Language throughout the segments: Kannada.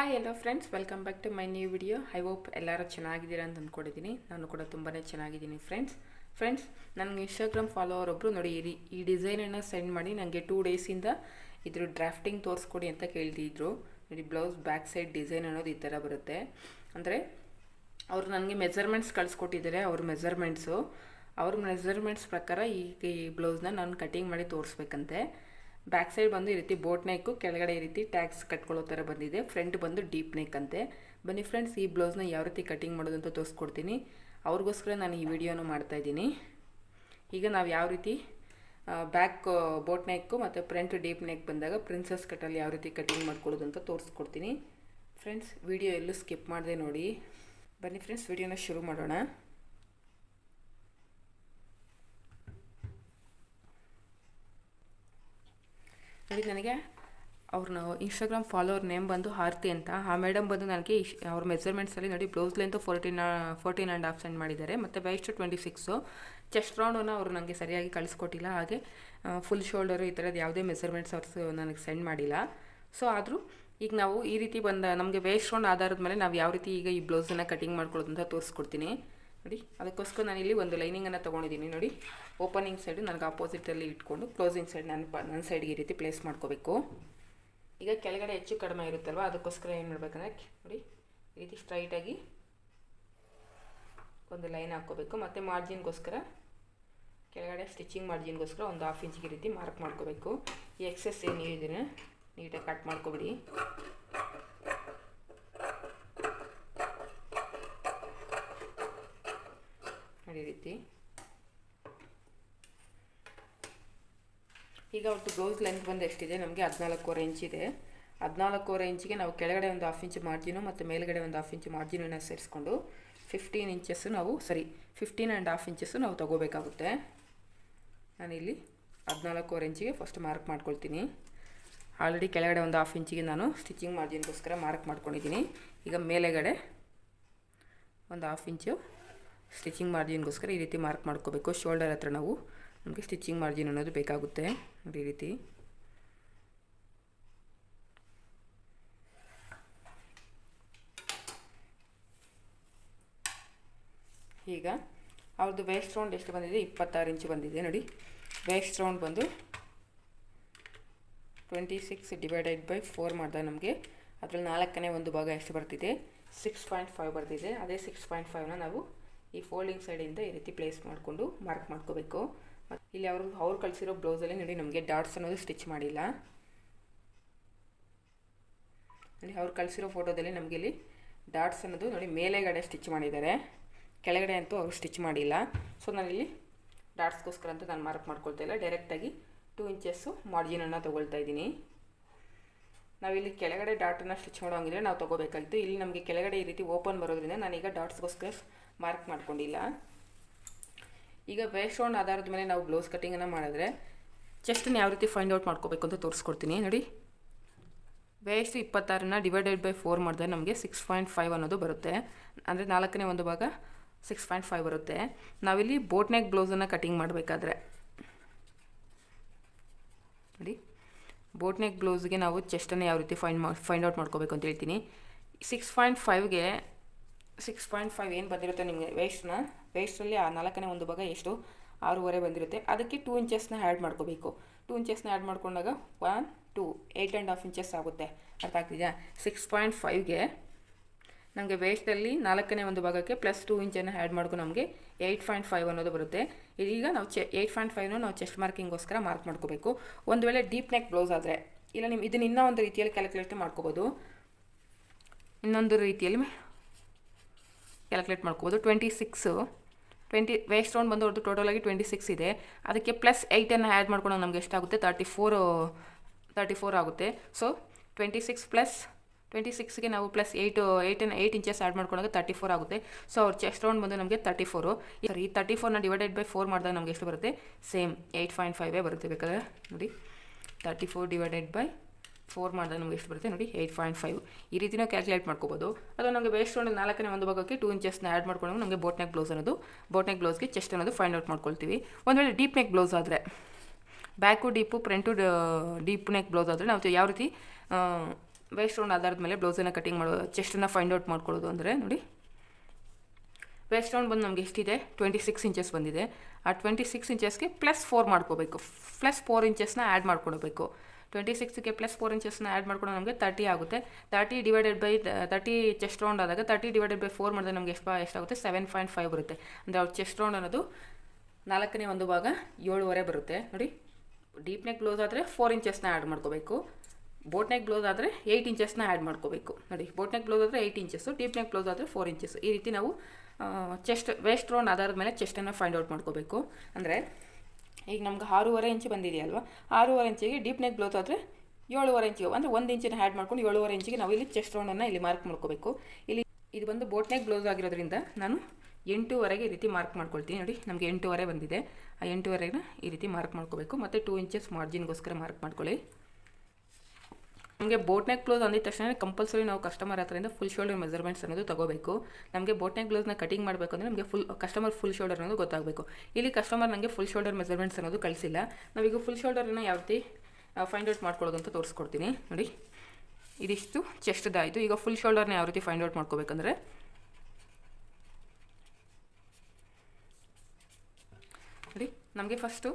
Hi hello friends, welcome back to my new video. I hope ಎಲ್ಲರೂ ಚೆನ್ನಾಗಿದ್ದೀರಾ ಅಂತ ಅಂದ್ಕೊಂಡಿದ್ದೀನಿ. ನಾನು ಕೂಡ ತುಂಬಾ ಚೆನ್ನಾಗಿದ್ದೀನಿ ಫ್ರೆಂಡ್ಸ್ ನನಗೆ ಇನ್ಸ್ಟಾಗ್ರಾಮ್ ಫಾಲೋವರ್ ಒಬ್ಬರು ನೋಡಿ ಈ ಡಿಸೈನನ್ನು ಸೆಂಡ್ ಮಾಡಿ ನನಗೆ 2 ಡೇಸಿಂದ ಇದ್ರ ಡ್ರಾಫ್ಟಿಂಗ್ ತೋರಿಸ್ಕೊಡಿ ಅಂತ ಕೇಳ್ತಿದ್ರು. ನೋಡಿ, ಬ್ಲೌಸ್ ಬ್ಯಾಕ್ ಸೈಡ್ ಡಿಸೈನ್ ಅನ್ನೋದು ಈ ಥರ ಬರುತ್ತೆ. ಅಂದರೆ ಅವರು ನನಗೆ ಮೆಜರ್ಮೆಂಟ್ಸ್ ಕಳಿಸ್ಕೊಟ್ಟಿದ್ದಾರೆ. ಅವ್ರ ಮೆಜರ್ಮೆಂಟ್ಸ್ ಪ್ರಕಾರ ಈ ಬ್ಲೌಸ್ನ ನಾನು ಕಟಿಂಗ್ ಮಾಡಿ ತೋರಿಸ್ಬೇಕಂತೆ. ಬ್ಯಾಕ್ ಸೈಡ್ ಬಂದು ಈ ರೀತಿ ಬೋಟ್ ನೆಕ್ಕು, ಕೆಳಗಡೆ ಈ ರೀತಿ ಟ್ಯಾಗ್ಸ್ ಕಟ್ಕೊಳ್ಳೋ ಥರ ಬಂದಿದೆ. ಫ್ರಂಟ್ ಬಂದು ಡೀಪ್ ನೆಕ್ ಅಂತೆ. ಬನ್ನಿ ಫ್ರೆಂಡ್ಸ್, ಈ ಬ್ಲೌಸ್ನ ಯಾವ ರೀತಿ ಕಟಿಂಗ್ ಮಾಡೋದು ಅಂತ ತೋರಿಸ್ಕೊಡ್ತೀನಿ. ಅವ್ರಿಗೋಸ್ಕರ ನಾನು ಈ ವಿಡಿಯೋನು ಮಾಡ್ತಾಯಿದ್ದೀನಿ. ಈಗ ನಾವು ಯಾವ ರೀತಿ ಬ್ಯಾಕ್ ಬೋಟ್ ನೆಕ್ಕು ಮತ್ತು ಫ್ರಂಟ್ ಡೀಪ್ ನೆಕ್ ಬಂದಾಗ ಪ್ರಿನ್ಸಸ್ ಕಟ್ಟಲ್ಲಿ ಯಾವ ರೀತಿ ಕಟಿಂಗ್ ಮಾಡ್ಕೊಳ್ಳೋದು ಅಂತ ತೋರಿಸ್ಕೊಡ್ತೀನಿ. ಫ್ರೆಂಡ್ಸ್, ವಿಡಿಯೋ ಎಲ್ಲೂ ಸ್ಕಿಪ್ ಮಾಡಿದೆ ನೋಡಿ. ಬನ್ನಿ ಫ್ರೆಂಡ್ಸ್, ವಿಡಿಯೋನ ಶುರು ಮಾಡೋಣ. ನೋಡಿ, ನನಗೆ ಅವ್ರನ್ನ ಇನ್ಸ್ಟಾಗ್ರಾಮ್ ಫಾಲೋವರ್ ನೇಮ್ ಬಂದು ಆರತಿ ಅಂತ. ಆ ಮೇಡಮ್ ಬಂದು ನನಗೆ ಅವ್ರ ಮೆಜರ್ಮೆಂಟ್ಸಲ್ಲಿ ನೋಡಿ ಬ್ಲೌಸ್ ಲೆಂತು 14.5 ಸೆಂಡ್ ಮಾಡಿದ್ದಾರೆ. ಮತ್ತು ವೇಸ್ಟ್ 26. ಚೆಸ್ಟ್ ರೌಂಡನ್ನು ಅವರು ನನಗೆ ಸರಿಯಾಗಿ ಕಳಿಸ್ಕೊಟ್ಟಿಲ್ಲ. ಹಾಗೆ ಫುಲ್ ಶೋಲ್ಡರು ಈ ಥರದ್ದು ಯಾವುದೇ ಮೆಜರ್ಮೆಂಟ್ಸ್ ಅವ್ರು ನನಗೆ ಸೆಂಡ್ ಮಾಡಿಲ್ಲ. ಸೊ ಆದರೂ ಈಗ ನಾವು ಈ ರೀತಿ ನಮಗೆ ವೇಸ್ಟ್ ರೌಂಡ್ ಆಧಾರದ ಮೇಲೆ ನಾವು ಯಾವ ರೀತಿ ಈಗ ಈ ಬ್ಲೌಸನ್ನು ಕಟಿಂಗ್ ಮಾಡ್ಕೊಳ್ಳೋದು ಅಂತ ತೋರಿಸ್ಕೊಡ್ತೀನಿ ನೋಡಿ. ಅದಕ್ಕೋಸ್ಕರ ನಾನಿಲ್ಲಿ ಒಂದು ಲೈನಿಂಗನ್ನು ತೊಗೊಂಡಿದ್ದೀನಿ ನೋಡಿ. ಓಪನಿಂಗ್ ಸೈಡು ನನಗೆ ಆಪೋಸಿಟಲ್ಲಿ ಇಟ್ಕೊಂಡು ಕ್ಲೋಸಿಂಗ್ ಸೈಡ್ ನನ್ನ ಸೈಡ್ಗೆ ಈ ರೀತಿ ಪ್ಲೇಸ್ ಮಾಡ್ಕೋಬೇಕು. ಈಗ ಕೆಳಗಡೆ ಹೆಚ್ಚು ಕಡಿಮೆ ಇರುತ್ತಲ್ವ, ಅದಕ್ಕೋಸ್ಕರ ಏನು ಮಾಡಬೇಕಂದ್ರೆ ನೋಡಿ ಈ ರೀತಿ ಸ್ಟ್ರೈಟಾಗಿ ಒಂದು ಲೈನ್ ಹಾಕ್ಕೋಬೇಕು. ಮತ್ತು ಮಾರ್ಜಿನ್ಗೋಸ್ಕರ ಕೆಳಗಡೆ ಸ್ಟಿಚಿಂಗ್ ಮಾರ್ಜಿನ್ಗೋಸ್ಕರ ಒಂದು 1/2 ಇಂಚಿಗೆ ಈ ರೀತಿ ಮಾರ್ಕ್ ಮಾಡ್ಕೋಬೇಕು. ಈ ಎಕ್ಸೆಸ್ ಏನು ಇದನ್ನು ನೀಟಾಗಿ ಕಟ್ ಮಾಡ್ಕೊಬಿಡಿ. ಈ ರೀತಿ ಈಗ ಒಟ್ಟು ಬ್ಲೌಸ್ ಲೆಂತ್ ಬಂದು ಎಷ್ಟಿದೆ, ನಮಗೆ 14.25 ಇಂಚಿದೆ. 14.25 ಇಂಚಿಗೆ ನಾವು ಕೆಳಗಡೆ ಒಂದು 1/2 ಇಂಚು ಮಾರ್ಜಿನು ಮತ್ತು ಮೇಲ್ಗಡೆ ಒಂದು 1/2 ಇಂಚು ಮಾರ್ಜಿನನ್ನು ಸೇರಿಸ್ಕೊಂಡು 15.5 ಇಂಚಸ್ಸು ನಾವು ತೊಗೋಬೇಕಾಗುತ್ತೆ. ನಾನಿಲ್ಲಿ 14.25 ಇಂಚಿಗೆ ಫಸ್ಟ್ ಮಾರ್ಕ್ ಮಾಡ್ಕೊಳ್ತೀನಿ. ಆಲ್ರೆಡಿ ಕೆಳಗಡೆ ಒಂದು 1/2 ಇಂಚಿಗೆ ನಾನು ಸ್ಟಿಚಿಂಗ್ ಮಾರ್ಜಿನ್ಗೋಸ್ಕರ ಮಾರ್ಕ್ ಮಾಡ್ಕೊಂಡಿದ್ದೀನಿ. ಈಗ ಮೇಲೆಗಡೆ ಒಂದು 1/2 ಇಂಚು ಸ್ಟಿಚಿಂಗ್ ಮಾರ್ಜಿನ್ಗೋಸ್ಕರ ಈ ರೀತಿ ಮಾರ್ಕ್ ಮಾಡ್ಕೋಬೇಕು. ಶೋಲ್ಡರ್ ಹತ್ರ ನಮಗೆ ಸ್ಟಿಚಿಂಗ್ ಮಾರ್ಜಿನ್ ಅನ್ನೋದು ಬೇಕಾಗುತ್ತೆ ನೋಡಿ ಈ ರೀತಿ. ಈಗ ಅವ್ರದ್ದು ವೇಸ್ಟ್ ರೌಂಡ್ ಎಷ್ಟು ಬಂದಿದೆ, 26 ಇಂಚು ಬಂದಿದೆ ನೋಡಿ. ವೇಸ್ಟ್ ರೌಂಡ್ ಬಂದು 26/4 ಮಾಡಿದಾಗ ನಮಗೆ ಅದರಲ್ಲಿ 4ನೇ ಒಂದು ಭಾಗ ಎಷ್ಟು ಬರ್ತಿದೆ, 6.5 ಬರ್ತಿದೆ. ಅದೇ 6.5ನ ನಾವು ಈ ಫೋಲ್ಡಿಂಗ್ ಸೈಡಿಂದ ಈ ರೀತಿ ಪ್ಲೇಸ್ ಮಾಡಿಕೊಂಡು ಮಾರ್ಕ್ ಮಾಡ್ಕೋಬೇಕು. ಮತ್ತು ಇಲ್ಲಿ ಅವ್ರು ಕಳಿಸಿರೋ ಬ್ಲೌಸಲ್ಲಿ ನೋಡಿ ನಮಗೆ ಡಾಟ್ಸ್ ಅನ್ನೋದು ಸ್ಟಿಚ್ ಮಾಡಿಲ್ಲ ನೋಡಿ. ಅವ್ರು ಕಳಿಸಿರೋ ಫೋಟೋದಲ್ಲಿ ನಮಗೆ ಇಲ್ಲಿ ಡಾಟ್ಸ್ ಅನ್ನೋದು ನೋಡಿ ಮೇಲೆಗಡೆ ಸ್ಟಿಚ್ ಮಾಡಿದ್ದಾರೆ, ಕೆಳಗಡೆ ಅಂತೂ ಅವರು ಸ್ಟಿಚ್ ಮಾಡಿಲ್ಲ. ಸೊ ನಾನಿಲ್ಲಿ ಡಾಟ್ಸ್ಗೋಸ್ಕರ ಅಂತ ನಾನು ಮಾರ್ಕ್ ಮಾಡ್ಕೊಳ್ತಾ ಇಲ್ಲ, ಡೈರೆಕ್ಟಾಗಿ 2 ಇಂಚಸ್ಸು ಮಾರ್ಜಿನನ್ನು ತೊಗೊಳ್ತಾ ಇದ್ದೀನಿ. ನಾವಿಲ್ಲಿ ಕೆಳಗಡೆ ಡಾಟನ್ನು ಸ್ಟಿಚ್ ಮಾಡೋಂಗಿದ್ರೆ ನಾವು ತೊಗೋಬೇಕಾಗಿತ್ತು. ಇಲ್ಲಿ ನಮಗೆ ಕೆಳಗಡೆ ಈ ರೀತಿ ಓಪನ್ ಬರೋದ್ರಿಂದ ನಾನೀಗ ಡಾಟ್ಸ್ಗೋಸ್ಕರ ಮಾರ್ಕ್ ಮಾಡ್ಕೊಂಡಿಲ್ಲ. ಈಗ ವೇಸ್ಟ್ ರೌಂಡ್ ಆಧಾರದ ಮೇಲೆ ನಾವು ಬ್ಲೌಸ್ ಕಟ್ಟಿಂಗನ್ನು ಮಾಡಿದ್ರೆ ಚೆಸ್ಟನ್ನು ಯಾವ ರೀತಿ ಫೈಂಡ್ ಔಟ್ ಮಾಡ್ಕೋಬೇಕು ಅಂತ ತೋರಿಸ್ಕೊಡ್ತೀನಿ ನೋಡಿ. ವೇಸ್ಟ್ 26ನ /4 ಮಾಡಿದ್ರೆ ನಮಗೆ 6.5 ಅನ್ನೋದು ಬರುತ್ತೆ. ಅಂದರೆ 4ನೇ ಒಂದು ಭಾಗ 6.5 ಬರುತ್ತೆ. ನಾವಿಲ್ಲಿ ಬೋಟ್ ನೆಕ್ ಬ್ಲೌಸನ್ನು ಕಟಿಂಗ್ ಮಾಡಬೇಕಾದ್ರೆ ನೋಡಿ, ಬೋಟ್ ನೆಕ್ ಬ್ಲೌಸ್ಗೆ ನಾವು ಚೆಸ್ಟನ್ನು ಯಾವ ರೀತಿ ಫೈಂಡ್ ಔಟ್ ಮಾಡ್ಕೋಬೇಕು ಅಂತ ಹೇಳ್ತೀನಿ. 6.5ಗೆ 6.5 ಏನು ಬಂದಿರುತ್ತೆ ನಿಮಗೆ ವೇಸ್ಟಲ್ಲಿ ಆ 4ನೇ ಒಂದು ಭಾಗ ಎಷ್ಟು 6.5 ಬಂದಿರುತ್ತೆ. ಅದಕ್ಕೆ 2 ಇಂಚಸ್ನ ಆ್ಯಡ್ ಮಾಡ್ಕೋಬೇಕು. 2 ಇಂಚಸ್ನ ಆ್ಯಡ್ ಮಾಡ್ಕೊಂಡಾಗ 1 2 8.5 ಇಂಚಸ್ ಆಗುತ್ತೆ. ಅರ್ಥ ಆಗ್ತಿದೆಯಾ? 6.5ಗೆ ನಮಗೆ ವೇಸ್ಟಲ್ಲಿ 4ನೇ ಒಂದು ಭಾಗಕ್ಕೆ ಪ್ಲಸ್ 2 ಇಂಚನ್ನು ಆ್ಯಡ್ ಮಾಡ್ಕೊಂಡು ನಮಗೆ 8.5 ಅನ್ನೋದು ಬರುತ್ತೆ. ಈಗ ನಾವು 8.5ನ ನಾವು ಚೆಸ್ಟ್ ಮಾರ್ಕಿಂಗೋಸ್ಕರ ಮಾರ್ಕ್ ಮಾಡ್ಕೋಬೇಕು. ಒಂದು ವೇಳೆ ಡೀಪ್ ನೆಕ್ ಬ್ಲೌಸ್ ಆದರೆ ಇಲ್ಲ ನಿಮ್ಮ ಇದನ್ನು ಇನ್ನೂ ಒಂದು ರೀತಿಯಲ್ಲಿ ಕ್ಯಾಲ್ಕುಲೇಟ್ ಮಾಡ್ಕೋಬೋದು. ಇನ್ನೊಂದು ರೀತಿಯಲ್ಲಿ ಕ್ಯಾಲ್ಕುಲೇಟ್ ಮಾಡ್ಕೋಬೋದು. 20 ವೇಸ್ಟ್ ರೌಂಡ್ ಬಂದು ಅವ್ರದ್ದು ಟೋಟಲಾಗಿ 26 ಇದೆ. ಅದಕ್ಕೆ ಪ್ಲಸ್ 8ಅನ್ನು ಆ್ಯಡ್ ಮಾಡ್ಕೊಂಡು ನಮಗೆ ಎಷ್ಟಾಗುತ್ತೆ, 34 ಆಗುತ್ತೆ. ಸೊ 26 ಪ್ಲಸ್ 26ಗೆ ನಾವು ಪ್ಲಸ್ 8 ಇಂಚಸ್ ಆ್ಯಡ್ ಮಾಡ್ಕೊಂಡಾಗ 34 ಆಗುತ್ತೆ. ಸೊ ಅವ್ರ ಚೆಸ್ಟ್ ರೌಂಡ್ ಬಂದು ನಮಗೆ 34. ಈ 34ನ /4 ಮಾಡಿದಾಗ ನಮಗೆ ಎಷ್ಟು ಬರುತ್ತೆ, ಸೇಮ್ 8.5 ಬರುತ್ತೆ. ಬೇಕಾದ್ರೆ ನೋಡಿ 34/4 ಮಾಡಿದಾಗ ನಮಗೆ ಎಷ್ಟು ಬರುತ್ತೆ ನೋಡಿ, 8.5. ಈ ರೀತಿಯೂ ಕ್ಯಾಲ್ಕುಲೇಟ್ ಮಾಡ್ಕೋಬೋದು. ಅದು ನಮಗೆ ವೇಸ್ಟ್ ರೌಂಡ್ 4ನೇ ಒಂದು ಭಾಗಕ್ಕೆ 2 ಇಂಚಸ್ನ ಆ್ಯಡ್ ಮಾಡ್ಕೊಂಡಾಗ ನಮಗೆ ಬೋಟ್ ನೆಕ್ ಬ್ಲೌಸ್ಗೆ ಚೆಸ್ಟ್ ಅನ್ನೋದು ಫೈಂಡ್ ಔಟ್ ಮಾಡ್ಕೊಳ್ತೀವಿ. ಒಂದು ವೇಳೆ ಡೀಪ್ ನೆಕ್ ಬ್ಲೌಸ್ ಆದರೆ back deep front deep neck blouse ಆದರೆ ನಾವು ಯಾವ ರೀತಿ ವೇಸ್ಟ್ ರೌಂಡ್ ಆಧಾರದ ಮೇಲೆ ಬ್ಲೌಸನ್ನು ಕಟಿಂಗ್ ಮಾಡೋದು, ಚೆಸ್ಟನ್ನು ಫೈಂಡ್ ಔಟ್ ಮಾಡ್ಕೊಳ್ಳೋದು ಅಂದರೆ ನೋಡಿ, ವೇಸ್ಟ್ ರೌಂಡ್ ಬಂದು ನಮಗೆ ಎಷ್ಟಿದೆ 26 ಇಂಚಸ್ ಬಂದಿದೆ. ಆ 26 ಇಂಚಸ್ಗೆ +4 ಮಾಡ್ಕೋಬೇಕು. +4 ಇಂಚಸ್ನ ಆ್ಯಡ್ ಮಾಡ್ಕೊಳ್ಬೇಕು. 26ಗೆ +4 ಇಂಚಸ್ನ ಆ್ಯಡ್ ಮಾಡ್ಕೊಂಡು ನಮಗೆ 30 ಆಗುತ್ತೆ. 30 ಡಿವೈಡೆಡ್ ಬೈ 30 ಚೆಸ್ಟ್ ರೌಂಡ್ ಆದಾಗ 30 ಡಿವೈಡೆಡ್ ಬೈ 4 ಮಾಡಿದ್ರೆ ನಮಗೆ ಎಷ್ಟಾಗುತ್ತೆ 7.5 ಬರುತ್ತೆ. ಅಂದರೆ ಅವ್ರ ಚೆಸ್ಟ್ ರೌಂಡ್ ಅನ್ನೋದು 4ನೇ ಒಂದು ಭಾಗ 7.5 ಬರುತ್ತೆ. ನೋಡಿ, ಡೀಪ್ ನೆಕ್ ಬ್ಲೌಸ್ ಆದರೆ 4 ಇಂಚಸ್ನ ಆ್ಯಡ್ ಮಾಡ್ಕೋಬೇಕು. ಬೋಟ್ ನೆಕ್ ಬ್ಲೌಸ್ ಆದರೆ 8 ಇಂಚಸ್ನ ಆ್ಯಡ್ ಮಾಡ್ಕೋಬೇಕು. ನೋಡಿ, ಬೋಟ್ ನೆಕ್ ಬ್ಲೌಸ್ ಆದರೆ 8 ಇಂಚಸ್ಸು, ಡೀಪ್ ನೆಕ್ ಬ್ಲೌಸ್ ಆದರೆ 4 ಇಂಚಸ್. ಈ ರೀತಿ ನಾವು ಚೆಸ್ಟ್ ವೇಸ್ಟ್ ರೌಂಡ್ ಆಧಾರದ ಮೇಲೆ ಚೆಸ್ಟನ್ನು ಫೈಂಡ್ ಔಟ್ ಮಾಡ್ಕೋಬೇಕು. ಅಂದರೆ ಈಗ ನಮ್ಗೆ 6.5 ಇಂಚು ಬಂದಿದೆಯಲ್ವ, 6.5 ಇಂಚಿಗೆ ಡೀಪ್ ನೆಕ್ ಬ್ಲೌಸ್ ಆದರೆ 7.5 ಇಂಚಿಗೆ, ಅಂದರೆ 1 ಇಂಚಿನ ಆ್ಯಡ್ ಮಾಡ್ಕೊಂಡು 7.5 ಇಂಚಿಗೆ ನಾವು ಇಲ್ಲಿ ಚೆಸ್ಟ್ ರೌಂಡನ್ನು ಇಲ್ಲಿ ಮಾರ್ಕ್ ಮಾಡ್ಕೋಬೇಕು. ಇಲ್ಲಿ ಇದು ಬಂದು ಬೋಟ್ ನೆಕ್ ಬ್ಲೌಸ್ ಆಗಿರೋದ್ರಿಂದ ನಾನು 8.5 ಈ ರೀತಿ ಮಾರ್ಕ್ ಮಾಡ್ಕೊಳ್ತೀನಿ. ನೋಡಿ, ನಮಗೆ 8.5 ಬಂದಿದೆ. ಆ 8.5ನ ಈ ರೀತಿ ಮಾರ್ಕ್ ಮಾಡ್ಕೋಬೇಕು. ಮತ್ತು 2 ಇಂಚಸ್ ಮಾರ್ಜಿನ್ಗೋಸ್ಕರ ಮಾರ್ಕ್ ಮಾಡ್ಕೊಳ್ಳಿ. ನಮಗೆ ಬೋಟ್ ನೆಕ್ ಬ್ಲೌಸ್ ಅಂದಿದ ತಕ್ಷಣ ಕಂಪಲ್ಸರಿ ನಾವು ಕಸ್ಟಮರ್ ಹತ್ರದಿಂದ ಫುಲ್ ಶೋಲ್ಡರ್ ಮೆಜರ್ಮೆಂಟ್ಸ್ ಅನ್ನೋದು ತಗೋಬೇಕು. ನಮಗೆ ಬೋಟ್ ನೆಕ್ ಬ್ಲೌಸ್ನ ಕಟಿಂಗ್ ಮಾಡಬೇಕು ಅಂದರೆ ನಮಗೆ ಕಸ್ಟಮರ್ ಫುಲ್ ಶೋಲ್ಡರ್ ಅನ್ನೋದು ಗೊತ್ತಾಗಬೇಕು. ಇಲ್ಲಿ ಕಸ್ಟಮರ್ ನನಗೆ ಫುಲ್ ಶೋಲ್ಡರ್ ಮೆಜರ್ಮೆಂಟ್ಸ್ ಅನ್ನೋದು ಕಳಿಸಿಲ್ಲ. ನಾವೀಗ ಫುಲ್ ಶೋಲ್ಡರನ್ನು ಯಾವ ರೀತಿ ಫೈಂಡ್ ಔಟ್ ಮಾಡ್ಕೊಳ್ಳೋದು ಅಂತ ತೋರಿಸ್ಕೊಡ್ತೀನಿ. ನೋಡಿ, ಇದಿಷ್ಟು ಚೆಸ್ಟ್ದಾಯಿತು. ಈಗ ಫುಲ್ ಶೋಲ್ಡರ್ನ ಯಾವ ರೀತಿ ಫೈಂಡ್ ಔಟ್ ಮಾಡ್ಕೋಬೇಕಂದ್ರೆ, ನೋಡಿ, ನಮಗೆ ಫಸ್ಟು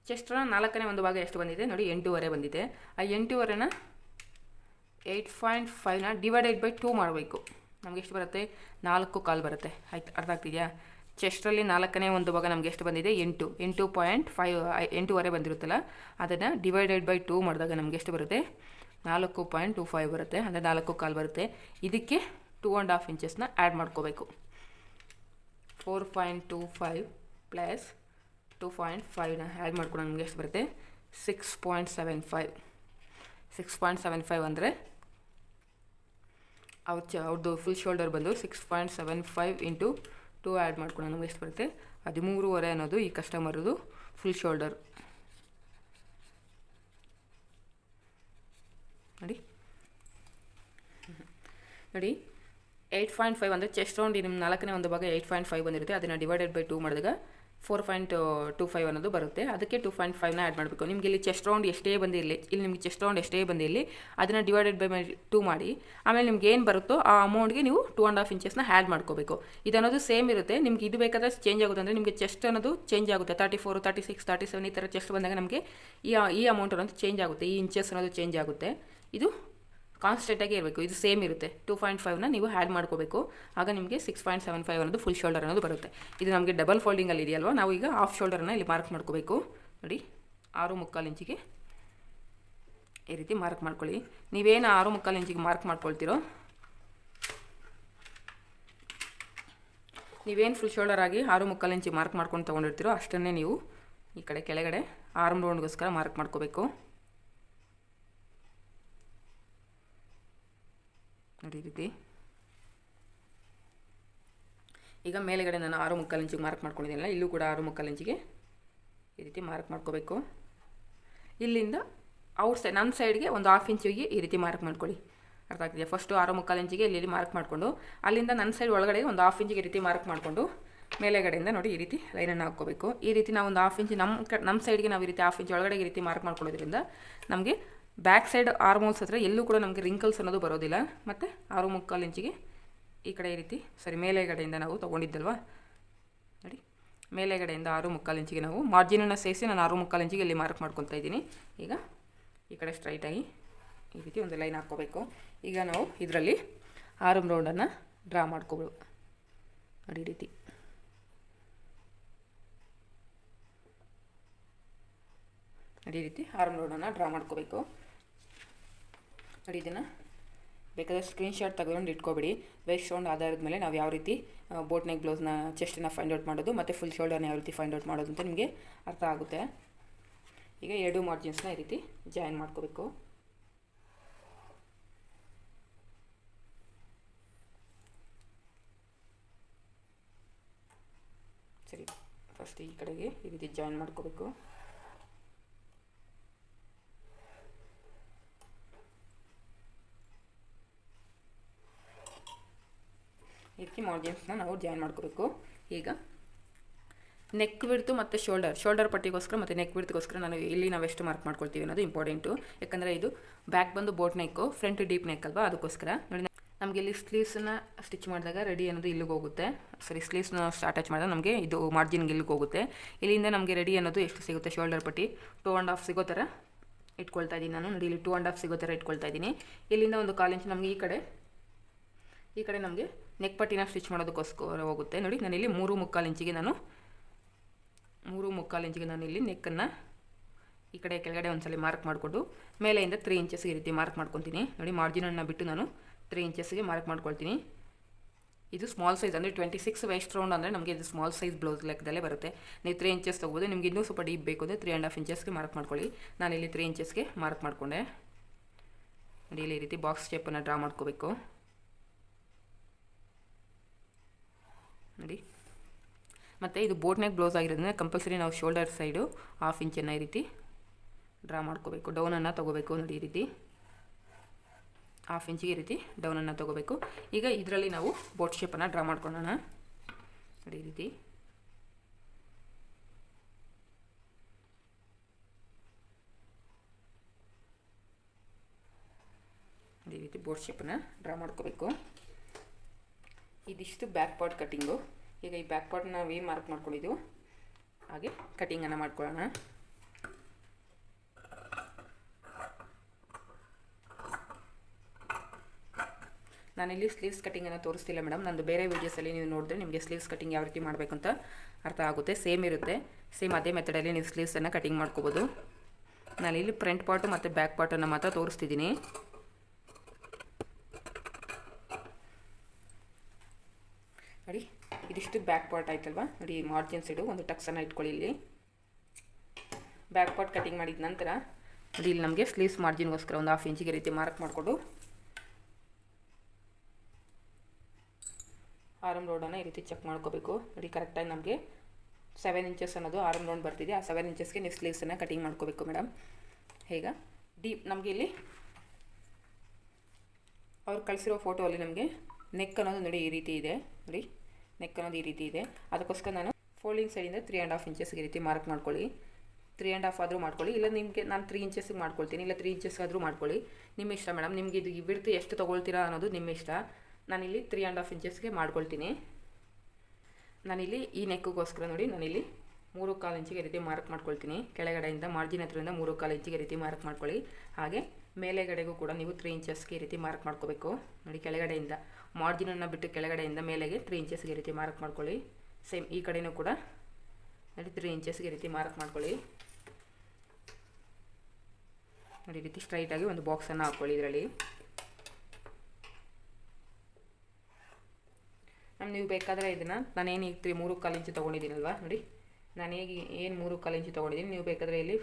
ಚೆಸ್ಟ್ನ 4ನೇ ಒಂದು ಭಾಗ ಎಷ್ಟು ಬಂದಿದೆ ನೋಡಿ, 8.5 ಬಂದಿದೆ. ಆ 8.5ನ 8.5ನ ಡಿವೈಡೆಡ್ ಬೈ 2 ಮಾಡಬೇಕು. ನಮಗೆ ಎಷ್ಟು ಬರುತ್ತೆ 4.25 ಬರುತ್ತೆ. ಆಯ್ತು, ಅರ್ಥ ಆಗ್ತಿದೆಯಾ? ಚೆಸ್ಟಲ್ಲಿ 4ನೇ ಒಂದು ಭಾಗ ನಮಗೆ ಎಷ್ಟು ಬಂದಿದೆ 8.5 8.5 ಬಂದಿರುತ್ತಲ್ಲ, ಅದನ್ನು ಡಿವೈಡೆಡ್ ಬೈ 2 ಮಾಡಿದಾಗ ನಮಗೆ ಎಷ್ಟು ಬರುತ್ತೆ 4.25 ಬರುತ್ತೆ. ಅಂದರೆ 4.25 ಬರುತ್ತೆ. ಇದಕ್ಕೆ 2.5 ಇಂಚಸ್ನ ಆ್ಯಡ್ ಮಾಡ್ಕೋಬೇಕು. 4.25 ಪ್ಲಸ್ 2.5ನ ಆ್ಯಡ್ ಮಾಡ್ಕೊಂಡು ನಮಗೆ ಎಷ್ಟು ಬರುತ್ತೆ 6.75. 6.75 ಅಂದರೆ ಅವ್ರದ್ದು ಫುಲ್ ಶೋಲ್ಡರ್ ಬಂದು 6.75 ಇಂಟು 2 ಆ್ಯಡ್ ಮಾಡ್ಕೊಂಡು ನಮಗೆ ಎಷ್ಟು ಬರುತ್ತೆ 13.5 ಅನ್ನೋದು ಈ ಕಸ್ಟಮರ್ದು ಫುಲ್ ಶೋಲ್ಡರ್. ನೋಡಿ, 8.5 ಅಂದರೆ ಚೆಸ್ಟ್ ರೌಂಡ್ ನಿಮ್ಮ 4ನೇ ಒಂದು ಭಾಗ 8.5 ಬಂದಿರುತ್ತೆ. ಅದನ್ನು ಡಿವೈಡೆಡ್ ಬೈ 2 ಮಾಡಿದಾಗ 4.25 ಅನ್ನೋದು ಬರುತ್ತೆ. ಅದಕ್ಕೆ 2.5ನ ಆ್ಯಡ್ ಮಾಡಬೇಕು. ನಿಮಗೆ ಇಲ್ಲಿ ಚೆಸ್ಟ್ ರೌಂಡ್ ಎಷ್ಟೇ ಬಂದಿರಲಿ, ಇಲ್ಲಿ ನಿಮಗೆ ಚೆಸ್ಟ್ ರೌಂಡ್ ಎಷ್ಟೇ ಬಂದಿರಲಿ ಅದನ್ನು ಡಿವೈಡೆಡ್ ಬೈ 2 ಮಾಡಿ ಆಮೇಲೆ ನಿಮ್ಗೆ ಏನು ಬರುತ್ತೋ ಆ ಅಮೌಂಟ್ಗೆ ನೀವು 2.5 ಇಂಚಸ್ನ ಆ್ಯಡ್ ಮಾಡ್ಕೋಬೇಕು. ಇದನ್ನೋದು ಸೇಮ್ ಇರುತ್ತೆ. ನಿಮ್ಗೆ ಇದು ಬೇಕಾದರೆ ಚೇಂಜ್ ಆಗುತ್ತೆ. ಅಂದರೆ ನಿಮಗೆ ಚೆಸ್ಟ್ ಅನ್ನೋದು ಚೇಂಜ್ ಆಗುತ್ತೆ. 34, 36, 37 ಈ ಥರ ಚೆಸ್ಟ್ ಬಂದಾಗ ನಮಗೆ ಈ ಅಮೌಂಟ್ ಅನ್ನೋದು ಚೇಂಜ್ ಆಗುತ್ತೆ. ಈ ಇಂಚಸ್ ಅನ್ನೋದು ಚೇಂಜ್ ಆಗುತ್ತೆ. ಇದು ಕಾನ್ಸ್ಟೆಂಟಾಗಿ ಇರಬೇಕು. ಇದು ಸೇಮ್ ಇರುತ್ತೆ. 2.5ನ ನೀವು ಆ್ಯಡ್ ಮಾಡ್ಕೋಬೇಕು. ಆಗ ನಿಮಗೆ 6.75 ಅನ್ನೋದು ಫುಲ್ ಶೋಲ್ಡರ್ ಅನ್ನೋದು ಬರುತ್ತೆ. ಇದು ನಮಗೆ ಡಬಲ್ ಫೋಲ್ಡಿಂಗಲ್ಲಿ ಇದೆಯಲ್ವ, ನಾವು ಈಗ ಹಾಫ್ ಶೋಲ್ಡರನ್ನು ಇಲ್ಲಿ ಮಾರ್ಕ್ ಮಾಡ್ಕೋಬೇಕು. ನೋಡಿ, 6.25 ಇಂಚಿಗೆ ಈ ರೀತಿ ಮಾರ್ಕ್ ಮಾಡ್ಕೊಳ್ಳಿ. ನೀವೇನು 6.25 ಇಂಚಿಗೆ ಮಾರ್ಕ್ ಮಾಡ್ಕೊಳ್ತೀರೋ, ನೀವೇನು ಫುಲ್ ಶೋಲ್ಡರ್ ಆಗಿ 6.25 ಇಂಚಿಗೆ ಮಾರ್ಕ್ ಮಾಡ್ಕೊಂಡು ತೊಗೊಂಡಿರ್ತೀರೋ ಅಷ್ಟನ್ನೇ ನೀವು ಈ ಕಡೆ ಕೆಳಗಡೆ ಆರ್ಮ್ ರೌಂಡ್ಗೋಸ್ಕರ ಮಾರ್ಕ್ ಮಾಡ್ಕೋಬೇಕು. ನೋಡಿ, ಈ ರೀತಿ. ಈಗ ಮೇಲೆಗಡೆ ನಾನು 6.25 ಇಂಚಿಗೆ ಮಾರ್ಕ್ ಮಾಡ್ಕೊಂಡಿದ್ದೀನಲ್ಲ, ಇಲ್ಲೂ ಕೂಡ 6.25 ಇಂಚಿಗೆ ಈ ರೀತಿ ಮಾರ್ಕ್ ಮಾಡ್ಕೋಬೇಕು. ಇಲ್ಲಿಂದ ಔಟ್ ಸೈಡ್ ನನ್ನ ಸೈಡ್ಗೆ ಒಂದು 1/2 ಇಂಚಿಗೆ ಈ ರೀತಿ ಮಾರ್ಕ್ ಮಾಡ್ಕೊಳ್ಳಿ. ಅರ್ಥ ಆಗ್ತಿದೆಯಾ? ಫಸ್ಟು 6.25 ಇಂಚಿಗೆ ಇಲ್ಲಿ ಮಾರ್ಕ್ ಮಾಡಿಕೊಂಡು ಅಲ್ಲಿಂದ ನನ್ನ ಸೈಡ್ ಒಳಗಡೆ ಒಂದು 1/2 ಇಂಚಿಗೆ ಈ ರೀತಿ ಮಾರ್ಕ್ ಮಾಡಿಕೊಂಡು ಮೇಲೆಗಡೆಯಿಂದ ನೋಡಿ ಈ ರೀತಿ ಲೈನನ್ನು ಹಾಕ್ಕೋಬೇಕು. ಈ ರೀತಿ ನಾವು ಒಂದು 1/2 ಇಂಚ್ ನಮ್ಮ ಸೈಡ್ಗೆ ನಾವು ಈ ರೀತಿ 1/2 ಇಂಚ್ ಒಳಗಡೆ ಈ ರೀತಿ ಮಾರ್ಕ್ ಮಾಡ್ಕೊಳ್ಳೋದ್ರಿಂದ ನಮಗೆ ಬ್ಯಾಕ್ ಸೈಡ್ ಆರ್ಮೋಲ್ಸ್ ಹತ್ರ ಎಲ್ಲೂ ಕೂಡ ನಮಗೆ ರಿಂಕಲ್ಸ್ ಅನ್ನೋದು ಬರೋದಿಲ್ಲ. ಮತ್ತು 6.25 ಇಂಚಿಗೆ ಈ ಕಡೆ ಈ ರೀತಿ ಮೇಲೆಗಡೆಯಿಂದ ನಾವು ತೊಗೊಂಡಿದ್ದಲ್ವ, ನೋಡಿ, ಮೇಲೆಗಡೆಯಿಂದ 6.25 ಇಂಚಿಗೆ ನಾವು ಮಾರ್ಜಿನನ್ನು ಸೇರಿಸಿ ನಾನು 6.25 ಇಂಚಿಗೆ ಇಲ್ಲಿ ಮಾರ್ಕ್ ಮಾಡ್ಕೊತಾ ಇದ್ದೀನಿ. ಈಗ ಈ ಕಡೆ ಸ್ಟ್ರೈಟಾಗಿ ಈ ರೀತಿ ಒಂದು ಲೈನ್ ಹಾಕ್ಕೋಬೇಕು. ಈಗ ನಾವು ಇದರಲ್ಲಿ ಆರ್ಮ್ ರೌಂಡನ್ನು ಡ್ರಾ ಮಾಡ್ಕೋಬೋದು. ನೋಡಿ, ಈ ರೀತಿ ನೋಡಿ, ಈ ರೀತಿ ಆರ್ಮ್ ರೌಂಡನ್ನು ಡ್ರಾ ಮಾಡ್ಕೋಬೇಕು. ನೋಡಿ, ಇದನ್ನು ಬೇಕಾದರೆ ಸ್ಕ್ರೀನ್ಶಾಟ್ ತೆಗೆದುಕೊಂಡು ಇಟ್ಕೊಬಿಡಿ. ವೇಸ್ಟ್ ರೌಂಡ್ ಆಧಾರದ ಮೇಲೆ ನಾವು ಯಾವ ರೀತಿ ಬೋಟ್ ನೆಕ್ ಬ್ಲೌಸ್ನ ಚೆಸ್ಟನ್ನು ಫೈಂಡ್ ಔಟ್ ಮಾಡೋದು ಮತ್ತು ಫುಲ್ ಶೋಲ್ಡರ್ನ ಯಾವ ರೀತಿ ಫೈಂಡ್ ಔಟ್ ಮಾಡೋದು ಅಂತ ನಿಮಗೆ ಅರ್ಥ ಆಗುತ್ತೆ. ಈಗ 2 ಮಾರ್ಜಿನ್ಸ್ನ ಈ ರೀತಿ ಜಾಯಿನ್ ಮಾಡ್ಕೋಬೇಕು. ಸರಿ, ಫಸ್ಟ್ ಈ ಕಡೆಗೆ ಈ ರೀತಿ ಜಾಯಿನ್ ಮಾಡ್ಕೋಬೇಕು. ಈ ರೀತಿ ಮಾರ್ಜಿನ್ಸ್ನ ನಾವು ಜಾಯಿನ್ ಮಾಡ್ಕೋಬೇಕು. ಈಗ ನೆಕ್ ಬಿಡ್ತು ಮತ್ತು ಶೋಲ್ಡರ್ ಪಟ್ಟಿಗೋಸ್ಕರ ಮತ್ತು ನೆಕ್ ಬಿಡ್ತಿಗೋಸ್ಕರ ನಾನು ಇಲ್ಲಿ ನಾವೆಷ್ಟು ಮಾರ್ಕ್ ಮಾಡ್ಕೊಳ್ತೀವಿ ಅನ್ನೋದು ಇಂಪಾರ್ಟೆಂಟು. ಯಾಕಂದರೆ ಇದು ಬ್ಯಾಕ್ ಬಂದು ಬೋಟ್ ನೆಕ್ಕು, ಫ್ರಂಟ್ ಡೀಪ್ ನೆಕ್ ಅಲ್ವಾ, ಅದಕ್ಕೋಸ್ಕರ ನೋಡಿ ನಮಗೆ ಇಲ್ಲಿ ಸ್ಲೀವ್ಸನ್ನು ಸ್ಟಿಚ್ ಮಾಡಿದಾಗ ರೆಡಿ ಅನ್ನೋದು ಇಲ್ಲಿಗೆ ಹೋಗುತ್ತೆ. ಸ್ಲೀವ್ಸ್ನ ಅಟ್ಯಾಚ್ ಮಾಡಿದಾಗ ನಮಗೆ ಇದು ಮಾರ್ಜಿನ್ಗೆ ಇಲ್ಲಿಗೆ ಹೋಗುತ್ತೆ. ಇಲ್ಲಿಂದ ನಮಗೆ ರೆಡಿ ಅನ್ನೋದು ಎಷ್ಟು ಸಿಗುತ್ತೆ, ಶೋಲ್ಡರ್ ಪಟ್ಟಿ 2.5 ಸಿಗೋ ಥರ ಇಟ್ಕೊಳ್ತಾ ಇದ್ದೀನಿ ನಾನು. ನೋಡಿ ಇಲ್ಲಿ 2.5 ಸಿಗೋ ಥರ ಇಟ್ಕೊಳ್ತಾ ಇದ್ದೀನಿ. ಇಲ್ಲಿಂದ ಒಂದು 1/4 ಇಂಚ್ ನಮಗೆ ಈ ಕಡೆ ನಮಗೆ ನೆಕ್ ಪಟ್ಟಿನ ಸ್ಟಿಚ್ ಮಾಡೋದಕ್ಕೋಸ್ಕರ ಹೋಗುತ್ತೆ. ನೋಡಿ ನಾನಿಲ್ಲಿ 3/4 ಇಂಚಿಗೆ ನಾನು ಇಲ್ಲಿ ನೆಕ್ಕನ್ನು ಈ ಕಡೆ ಕೆಳಗಡೆ ಒಂದ್ಸಲ ಮಾರ್ಕ್ ಮಾಡಿಕೊಂಡು ಮೇಲೆಯಿಂದ 3 ಇಂಚಸ್ಗೆ ಈ ರೀತಿ ಮಾರ್ಕ್ ಮಾಡ್ಕೊತೀನಿ. ನೋಡಿ ಮಾರ್ಜಿನನ್ನು ಬಿಟ್ಟು ನಾನು 3 ಇಂಚಸ್ಗೆ ಮಾರ್ಕ್ ಮಾಡ್ಕೊಳ್ತೀನಿ. ಇದು ಸ್ಮಾಲ್ ಸೈಜ್ ಅಂದರೆ 26 ವೇಸ್ಟ್ ರೌಂಡ್ ಅಂದರೆ ನಮಗೆ ಇದು ಸ್ಮಾಲ್ ಸೈಜ್ ಬ್ಲೌಸ್ ಲೆಕ್ಕದಲ್ಲೇ ಬರುತ್ತೆ. ನೀವು 3 ಇಂಚಸ್ ತೊಗೋಬೋದು. ನಿಮ್ಗೆ ಇನ್ನೂ ಸ್ವಲ್ಪ ಡೀಪ್ ಬೇಕು ಅಂದರೆ 3.5 ಇಂಚಸ್ಗೆ ಮಾರ್ಕ್ ಮಾಡ್ಕೊಳ್ಳಿ. ನಾನಿಲ್ಲಿ 3 ಇಂಚಸ್ಗೆ ಮಾರ್ಕ್ ಮಾಡಿಕೊಂಡೆ. ನೋಡಿ ಇಲ್ಲಿ ಈ ರೀತಿ ಬಾಕ್ಸ್ ಶೇಪನ್ನು ಡ್ರಾ ಮಾಡ್ಕೋಬೇಕು. ನೋಡಿ ಮತ್ತು ಇದು ಬೋಟ್ ನೆಕ್ ಬ್ಲೌಸ್ ಆಗಿರೋದ್ರಿಂದ ಕಂಪಲ್ಸರಿ ನಾವು ಶೋಲ್ಡರ್ ಸೈಡು 1/2 ಇಂಚನ್ನು ಈ ರೀತಿ ಡ್ರಾ ಮಾಡ್ಕೋಬೇಕು. ಡೌನನ್ನು ತೊಗೋಬೇಕು. ನೋಡಿ ಈ ರೀತಿ 1/2 ಇಂಚಿಗೆ ಈ ರೀತಿ ಡೌನನ್ನು ತೊಗೋಬೇಕು. ಈಗ ಇದರಲ್ಲಿ ನಾವು ಬೋಟ್ ಶೇಪನ್ನು ಡ್ರಾ ಮಾಡ್ಕೊಳ್ಳೋಣ. ನೋಡಿ ಈ ರೀತಿ ಬೋಟ್ ಶೇಪನ್ನು ಡ್ರಾ ಮಾಡ್ಕೋಬೇಕು. ಇದಿಷ್ಟು ಬ್ಯಾಕ್ ಪಾರ್ಟ್ ಕಟ್ಟಿಂಗು. ಈಗ ಈ ಬ್ಯಾಕ್ ಪಾರ್ಟ್ನ ನಾವು ಏನು ಮಾರ್ಕ್ ಮಾಡ್ಕೊಂಡಿದ್ದೀವಿ ಹಾಗೆ ಕಟ್ಟಿಂಗನ್ನು ಮಾಡ್ಕೊಳ್ಳೋಣ. ನಾನಿಲ್ಲಿ ಸ್ಲೀವ್ಸ್ ಕಟ್ಟಿಂಗನ್ನು ತೋರಿಸ್ತಿಲ್ಲ ಮೇಡಮ್. ನಂದು ಬೇರೆ ವೀಡಿಯೋಸಲ್ಲಿ ನೀವು ನೋಡಿದ್ರೆ ನಿಮಗೆ ಸ್ಲೀವ್ಸ್ ಕಟ್ಟಿಂಗ್ ಯಾವ ರೀತಿ ಮಾಡಬೇಕು ಅಂತ ಅರ್ಥ ಆಗುತ್ತೆ. ಸೇಮ್ ಇರುತ್ತೆ. ಸೇಮ್ ಅದೇ ಮೆಥಡಲ್ಲಿ ನೀವು ಸ್ಲೀವ್ಸನ್ನು ಕಟ್ಟಿಂಗ್ ಮಾಡ್ಕೋಬೋದು. ನಾನಿಲ್ಲಿ ಫ್ರಂಟ್ ಪಾರ್ಟು ಮತ್ತು ಬ್ಯಾಕ್ ಪಾರ್ಟನ್ನು ಮಾತ್ರ ತೋರಿಸ್ತಿದ್ದೀನಿ. ನೋಡಿ ಇದಿಷ್ಟು ಬ್ಯಾಕ್ ಪಾರ್ಟ್ ಆಯ್ತಲ್ವಾ. ನೋಡಿ ಮಾರ್ಜಿನ್ ಸೈಡು ಒಂದು ಟಕ್ಸನ್ನು ಇಟ್ಕೊಳ್ಳಿ. ಇಲ್ಲಿ ಬ್ಯಾಕ್ ಪಾರ್ಟ್ ಕಟ್ಟಿಂಗ್ ಮಾಡಿದ ನಂತರ ನೋಡಿ ಇಲ್ಲಿ ನಮಗೆ ಸ್ಲೀವ್ಸ್ ಮಾರ್ಜಿನ್ಗೋಸ್ಕರ ಒಂದು 1/2 ಇಂಚಿಗೆ ರೀತಿ ಮಾರ್ಕ್ ಮಾಡಿಕೊಂಡು ಆರ್ಮ್ ರೌಂಡನ್ನು ಈ ರೀತಿ ಚೆಕ್ ಮಾಡ್ಕೋಬೇಕು. ನೋಡಿ ಕರೆಕ್ಟಾಗಿ ನಮಗೆ 7 ಇಂಚಸ್ ಅನ್ನೋದು ಆರ್ಮ್ ರೌಂಡ್ ಬರ್ತಿದೆ. ಆ 7 ಇಂಚಸ್ಗೆ ನೀವು ಸ್ಲೀವ್ಸನ್ನು ಕಟ್ಟಿಂಗ್ ಮಾಡ್ಕೋಬೇಕು ಮೇಡಮ್. ಈಗ ಡೀಪ್ ನಮಗೆ ಇಲ್ಲಿ ಅವ್ರು ಕಳಿಸಿರೋ ಫೋಟೋ ಅಲ್ಲಿ ನಮಗೆ ನೆಕ್ ಅನ್ನೋದು ನೋಡಿ ಈ ರೀತಿ ಇದೆ. ನೋಡಿ ನೆಕ್ ಅನ್ನೋದು ಈ ರೀತಿ ಇದೆ. ಅದಕ್ಕೋಸ್ಕರ ನಾನು ಫೋಲ್ಡಿಂಗ್ ಸೈಡಿಂದ 3.5 ಇಂಚಸ್ಗೆ ಈ ರೀತಿ ಮಾರ್ಕ್ ಮಾಡ್ಕೊಳ್ಳಿ. 3.5 ಆದರೂ ಮಾಡ್ಕೊಳ್ಳಿ, ಇಲ್ಲ ನಿಮಗೆ ನಾನು 3 ಇಂಚಸ್ಗೆ ಮಾಡ್ಕೊಳ್ತೀನಿ, ಇಲ್ಲ 3 ಇಂಚಸ್ ಆದರೂ ಮಾಡ್ಕೊಳ್ಳಿ. ನಿಮ್ಮ ಇಷ್ಟ ಮೇಡಮ್. ನಿಮಗೆ ಇದು ಬಿಡ್ತು ಎಷ್ಟು ತೊಗೊಳ್ತೀರಾ ಅನ್ನೋದು ನಿಮ್ಮ ಇಷ್ಟ. ನಾನಿಲ್ಲಿ 3.5 ಇಂಚಸ್ಗೆ ಮಾಡ್ಕೊಳ್ತೀನಿ. ನಾನಿಲ್ಲಿ ಈ ನೆಕ್ಗೋಸ್ಕರ ನೋಡಿ ನಾನಿಲ್ಲಿ 3/4 ಇಂಚಿಗೆ ರೀತಿ ಮಾರ್ಕ್ ಮಾಡ್ಕೊಳ್ತೀನಿ. ಕೆಳಗಡೆಯಿಂದ ಮಾರ್ಜಿನ್ ಹತ್ರದಿಂದ 3/4 ಇಂಚಿಗೆ ರೀತಿ ಮಾರ್ಕ್ ಮಾಡ್ಕೊಳ್ಳಿ. ಹಾಗೆ ಮೇಲೆಗಡೆಗೂ ಕೂಡ ನೀವು 3 ಇಂಚಸ್ಗೆ ಈ ರೀತಿ ಮಾರ್ಕ್ ಮಾಡ್ಕೋಬೇಕು. ನೋಡಿ ಕೆಳಗಡೆಯಿಂದ ಮಾರ್ಜಿನನ್ನು ಬಿಟ್ಟು ಕೆಳಗಡೆಯಿಂದ ಮೇಲೆಗೆ 3 ಇಂಚಸ್ಗೆ ಈ ರೀತಿ ಮಾರ್ಕ್ ಮಾಡ್ಕೊಳ್ಳಿ. ಸೇಮ್ ಈ ಕಡೆಯೂ ಕೂಡ ನೋಡಿ 3 ಇಂಚಸ್ಗೆ ಈ ರೀತಿ ಮಾರ್ಕ್ ಮಾಡ್ಕೊಳ್ಳಿ. ನೋಡಿ ಈ ರೀತಿ ಸ್ಟ್ರೈಟಾಗಿ ಒಂದು ಬಾಕ್ಸನ್ನು ಹಾಕ್ಕೊಳ್ಳಿ. ಇದರಲ್ಲಿ ನೀವು ಬೇಕಾದರೆ ಇದನ್ನು ನಾನೇನು 3/4 ಇಂಚು ತೊಗೊಂಡಿದ್ದೀನಲ್ವ. ನೋಡಿ ನಾನು ಏನು 3/4 ಇಂಚು ತೊಗೊಂಡಿದ್ದೀನಿ. ನೀವು ಬೇಕಾದರೆ ಇಲ್ಲಿ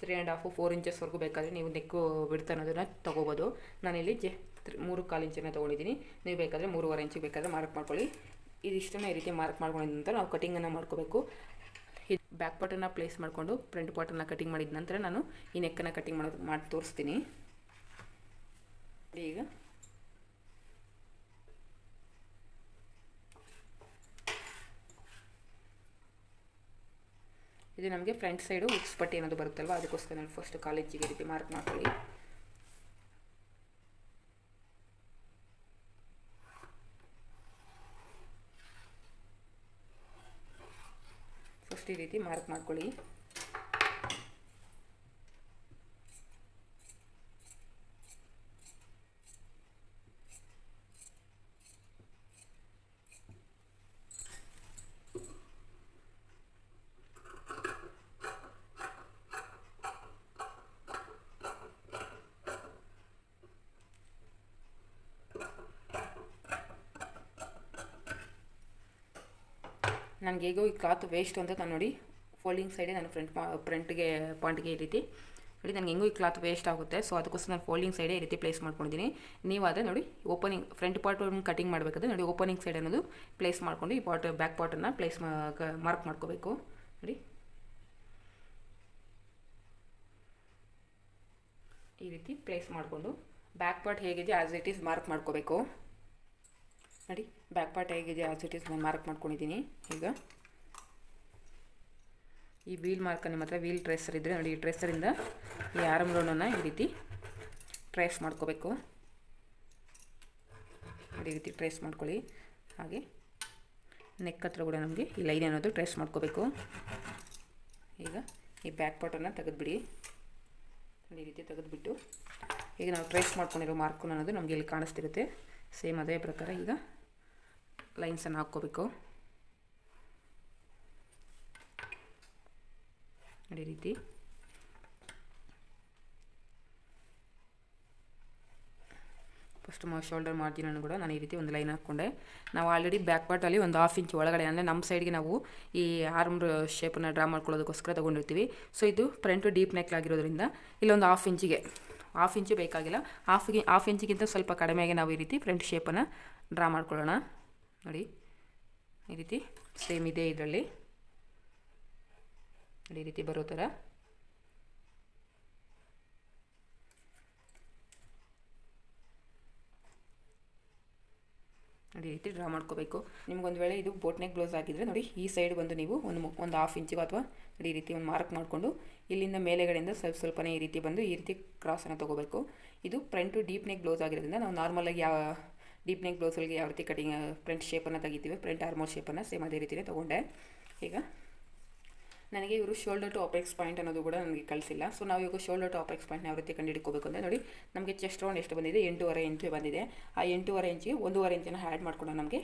3.5 4 ಇಂಚಸ್ವರೆಗೂ ಬೇಕಾದರೆ ನೀವು ನೆಕ್ಕು ಬಿಡ್ತಾ ಅನ್ನೋದನ್ನು ತೊಗೋಬೋದು. ನಾನಿಲ್ಲಿ 3/4 ಇಂಚನ್ನು ತೊಗೊಂಡಿದ್ದೀನಿ. ನೀವು ಬೇಕಾದರೆ 3.5 ಇಂಚಿಗೆ ಬೇಕಾದರೆ ಮಾರ್ಕ್ ಮಾಡ್ಕೊಳ್ಳಿ. ಇದಿಷ್ಟನ್ನು ಈ ರೀತಿ ಮಾರ್ಕ್ ಮಾಡ್ಕೊಂಡಿದ ನಂತರ ನಾವು ಕಟಿಂಗನ್ನು ಮಾಡ್ಕೋಬೇಕು. ಇದು ಬ್ಯಾಕ್ ಪಾರ್ಟನ್ನು ಪ್ಲೇಸ್ ಮಾಡಿಕೊಂಡು ಫ್ರಂಟ್ ಪಾರ್ಟನ್ನು ಕಟಿಂಗ್ ಮಾಡಿದ ನಂತರ ನಾನು ಈ ನೆಕ್ಕನ್ನು ಕಟಿಂಗ್ ಮಾಡಿ ತೋರಿಸ್ತೀನಿ. ಈಗ ಇದು ನಮಗೆ ಫ್ರಂಟ್ ಸೈಡು ಉಕ್ಸ್ ಪಟ್ಟಿ ಅನ್ನೋದು ಬರುತ್ತಲ್ವ, ಅದಕ್ಕೋಸ್ಕರ ನಾನು ಫಸ್ಟ್ ಕಾಲೇಜಿಗೆ ರೀತಿ ಮಾರ್ಕ್ ಮಾಡ್ಕೊಳ್ಳಿ. ಫಸ್ಟ್ ಈ ರೀತಿ ಮಾರ್ಕ್ ಮಾಡ್ಕೊಳ್ಳಿ. ನನಗೆ ಹೇಗೋ ಈ ಕ್ಲಾತ್ ವೇಸ್ಟ್ ಅಂತ ನಾನು ನೋಡಿ ಫೋಲ್ಡಿಂಗ್ ಸೈಡೇ ನಾನು ಫ್ರಂಟ್ಗೆ ಪಾಯಿಂಟ್ಗೆ ಈ ರೀತಿ ನೋಡಿ ನನಗೆ ಹೆಂಗೂ ಈ ಕ್ಲಾತ್ ವೇಸ್ಟ್ ಆಗುತ್ತೆ. ಸೊ ಅದಕ್ಕೋಸ್ಕರ ನಾನು ಫೋಲ್ಡಿಂಗ್ ಸೈಡೇ ಈ ರೀತಿ ಪ್ಲೇಸ್ ಮಾಡ್ಕೊಂಡಿದ್ದೀನಿ. ನೀವು ಅದೇ ನೋಡಿ ಓಪನಿಂಗ್ ಫ್ರಂಟ್ ಪಾರ್ಟನ್ನು ಕಟಿಂಗ್ ಮಾಡಬೇಕಾದ್ರೆ ನೋಡಿ ಓಪನಿಂಗ್ ಸೈಡ್ ಅನ್ನೋದು ಪ್ಲೇಸ್ ಮಾಡಿಕೊಂಡು ಈ ಬ್ಯಾಕ್ ಪಾರ್ಟನ್ನು ಮಾರ್ಕ್ ಮಾಡ್ಕೋಬೇಕು. ನೋಡಿ ಈ ರೀತಿ ಪ್ಲೇಸ್ ಮಾಡಿಕೊಂಡು ಬ್ಯಾಕ್ ಪಾರ್ಟ್ ಹೇಗಿದೆ ಆ್ಯಸ್ ಇಟ್ ಈಸ್ ಮಾರ್ಕ್ ಮಾಡ್ಕೋಬೇಕು. ನೋಡಿ ಬ್ಯಾಕ್ ಪಾರ್ಟ್ ಹೇಗಿದೆ ಆ್ಯಸ್ ಇಟ್ ಈಸ್ ನಾನು ಮಾರ್ಕ್ ಮಾಡ್ಕೊಂಡಿದ್ದೀನಿ. ಈಗ ಈ ವೀಲ್ ಮಾರ್ಕ್ ನಿಮ್ಮ ಹತ್ರ ವೀಲ್ ಟ್ರೇಸರ್ ಇದ್ದರೆ ನೋಡಿ, ಈ ಟ್ರೇಸರಿಂದ ಈ ಆರ್ಮ್ ರೌಂಡನ್ನು ಈ ರೀತಿ ಟ್ರೇಸ್ ಮಾಡ್ಕೋಬೇಕು. ಈ ರೀತಿ ಟ್ರೇಸ್ ಮಾಡ್ಕೊಳ್ಳಿ. ಹಾಗೆ ನೆಕ್ ಹತ್ರ ಕೂಡ ನಮಗೆ ಈ ಲೈನ್ ಅನ್ನೋದು ಟ್ರೇಸ್ ಮಾಡ್ಕೋಬೇಕು. ಈಗ ಈ ಬ್ಯಾಕ್ ಪಾರ್ಟನ್ನು ತೆಗೆದುಬಿಡಿ. ಈ ರೀತಿ ತೆಗೆದುಬಿಟ್ಟು ಈಗ ನಾವು ಟ್ರೇಸ್ ಮಾಡ್ಕೊಂಡಿರೋ ಮಾರ್ಕು ಅನ್ನೋದು ನಮಗೆ ಇಲ್ಲಿ ಕಾಣಿಸ್ತಿರುತ್ತೆ. ಸೇಮ್ ಅದೇ ಪ್ರಕಾರ ಈಗ ಲೈನ್ಸನ್ನು ಹಾಕ್ಕೋಬೇಕು. ಈ ರೀತಿ ಫಸ್ಟ್ ಶೋಲ್ಡರ್ ಮಾರ್ಜಿನನ್ನು ಕೂಡ ನಾನು ಈ ರೀತಿ ಒಂದು ಲೈನ್ ಹಾಕ್ಕೊಂಡೆ. ನಾವು ಆಲ್ರೆಡಿ ಬ್ಯಾಕ್ ಪಾರ್ಟಲ್ಲಿ ಒಂದು 1/2 ಇಂಚ್ ಒಳಗಡೆ, ಅಂದರೆ ನಮ್ಮ ಸೈಡ್ಗೆ ನಾವು ಈ ಆರ್ಮ್ ಶೇಪನ್ನು ಡ್ರಾ ಮಾಡ್ಕೊಳ್ಳೋದಕ್ಕೋಸ್ಕರ ತೊಗೊಂಡಿರ್ತೀವಿ. ಸೊ ಇದು ಫ್ರಂಟ್ ಡೀಪ್ ನೆಕ್ ಆಗಿರೋದ್ರಿಂದ ಇಲ್ಲೊಂದು 1/2 ಇಂಚಿಗೆ, 1/2 ಇಂಚು ಬೇಕಾಗಿಲ್ಲ, 1/2 ಇಂಚಿಗಿಂತ ಸ್ವಲ್ಪ ಕಡಿಮೆಗೆ ನಾವು ಈ ರೀತಿ ಫ್ರಂಟ್ ಶೇಪನ್ನು ಡ್ರಾ ಮಾಡ್ಕೊಳ್ಳೋಣ. ನೋಡಿ ಈ ರೀತಿ ಸೇಮ್ ಇದೆ ಇದರಲ್ಲಿ, ಈ ರೀತಿ ಬರೋ ಥರ ಈ ರೀತಿ ಡ್ರಾ ಮಾಡ್ಕೋಬೇಕು. ನಿಮ್ಗೊಂದು ವೇಳೆ ಇದು ಬೋಟ್ ನೆಕ್ ಬ್ಲೌಸ್ ಆಗಿದ್ದರೆ ನೋಡಿ, ಈ ಸೈಡ್ ಬಂದು ನೀವು ಒಂದು 1/2 ಇಂಚಿಗೆ ಅಥವಾ ಈ ರೀತಿ ಒಂದು ಮಾರ್ಕ್ ಮಾಡಿಕೊಂಡು ಇಲ್ಲಿಂದ ಮೇಲೆಗಡೆಯಿಂದ ಸ್ವಲ್ಪನೇ ಈ ರೀತಿ ಬಂದು ಈ ರೀತಿ ಕ್ರಾಸನ್ನು ತೊಗೋಬೇಕು. ಇದು ಫ್ರಂಟು ಡೀಪ್ ನೆಕ್ ಬ್ಲೌಸ್ ಆಗಿರೋದ್ರಿಂದ ನಾವು ನಾರ್ಮಲಾಗಿ ಯಾವ ಡೀಪ್ ನೆಕ್ ಬ್ಲೌಸಲ್ಲಿ ಯಾವ ರೀತಿ ಕಟಿಂಗ್ ಫ್ರಂಟ್ ಶೇಪನ್ನು ತೆಗಿತೀವಿ, ಫ್ರಂಟ್ ಆರ್ಮೋಲ್ ಶೇಪನ್ನು ಸೇಮ್ ಅದೇ ರೀತಿಯೇ ತೊಗೊಂಡೆ. ಈಗ ನನಗೆ ಇವರು ಶೋಲ್ಡರ್ ಟು ಅಪೆಕ್ಸ್ ಪಾಯಿಂಟ್ ಅನ್ನೋದು ಕೂಡ ನನಗೆ ಕಳಿಸಿಲ್ಲ. ಸೊ ನಾವು ಈಗ ಶೋಲ್ಡರ್ ಟು ಅಪೆಕ್ಸ್ ಪಾಯಿಂಟ್ನ ಯಾವ ರೀತಿ ಕಂಡುಹಿಡ್ಕೋಬೇಕು ಅಂದರೆ ನೋಡಿ, ನಮಗೆ ಚೆಸ್ಟ್ ರೌಂಡ್ ಎಷ್ಟು ಬಂದಿದೆ, 8.5 ಇಂಚು ಬಂದಿದೆ. ಆ 8.5 ಇಂಚಿಗೆ 1.5 ಇಂಚನ್ನು ಆ್ಯಡ್ ಮಾಡ್ಕೊಂಡು ನಮಗೆ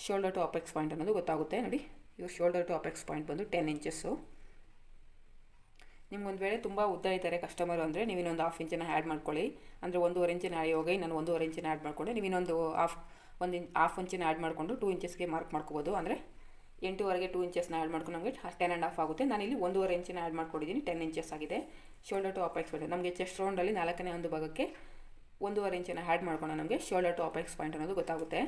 ಶೋಲ್ಡರ್ ಟು ಅಪೆಕ್ಸ್ ಪಾಯಿಂಟ್ ಅನ್ನೋದು ಗೊತ್ತಾಗುತ್ತೆ. ನೋಡಿ ಇವಾಗ ಶೋಲ್ಡರ್ ಟು ಅಪೆಕ್ಸ್ ಪಾಯಿಂಟ್ ಬಂದು 10 ಇಂಚಸ್ಸು. ನಿಮ್ಗೊಂದು ವೇಳೆ ತುಂಬ ಉದ್ದ ಇದ್ದಾರೆ ಕಸ್ಟಮರು ಅಂದರೆ ನೀವು ಇನ್ನೊಂದು 1/2 ಇಂಚನ್ನು ಆ್ಯಡ್ ಮಾಡ್ಕೊಳ್ಳಿ. ಅಂದರೆ 1.5 ಇಂಚಿನ ಹೋಗಿ ನಾನು 1.5 ಇಂಚಿನ ಆ್ಯಡ್ ಮಾಡಿಕೊಂಡು ನೀವು ಇನ್ನೊಂದು 1/2 ಇಂಚಿನ ಆ್ಯಡ್ ಮಾಡಿಕೊಂಡು 2 ಇಂಚಸ್ಗೆ ಮಾರ್ಕ್ ಮಾಡ್ಕೋಬೋದು. ಅಂದರೆ 8.5ಗೆ 2 ಇಂಚಸ್ನ ಆ್ಯಡ್ ಮಾಡ್ಕೊಂಡು ನಮಗೆ 10.5 ಆಗುತ್ತೆ. ನಾನಿಲ್ಲಿ 1.5 ಇಂಚಿನ ಆ್ಯಡ್ ಮಾಡ್ಕೊಂಡಿದ್ದೀನಿ, 10 ಇಂಚಸ್ ಆಗಿದೆ. ಶೋಲ್ಡರ್ ಟು ಅಪೆಕ್ಸ್ ಪಾಯಿಂಟ್ ನಮಗೆ ಚೆಸ್ಟ್ ರೌಂಡಲ್ಲಿ 4ನೇ ಒಂದು ಭಾಗಕ್ಕೆ 1.5 ಇಂಚಿನ ಆ್ಯಡ್ ಮಾಡ್ಕೊಂಡು ನಮಗೆ ಶೋಲ್ಡರ್ ಟು ಅಪೆಕ್ಸ್ ಪಾಯಿಂಟ್ ಅನ್ನೋದು ಗೊತ್ತಾಗುತ್ತೆ.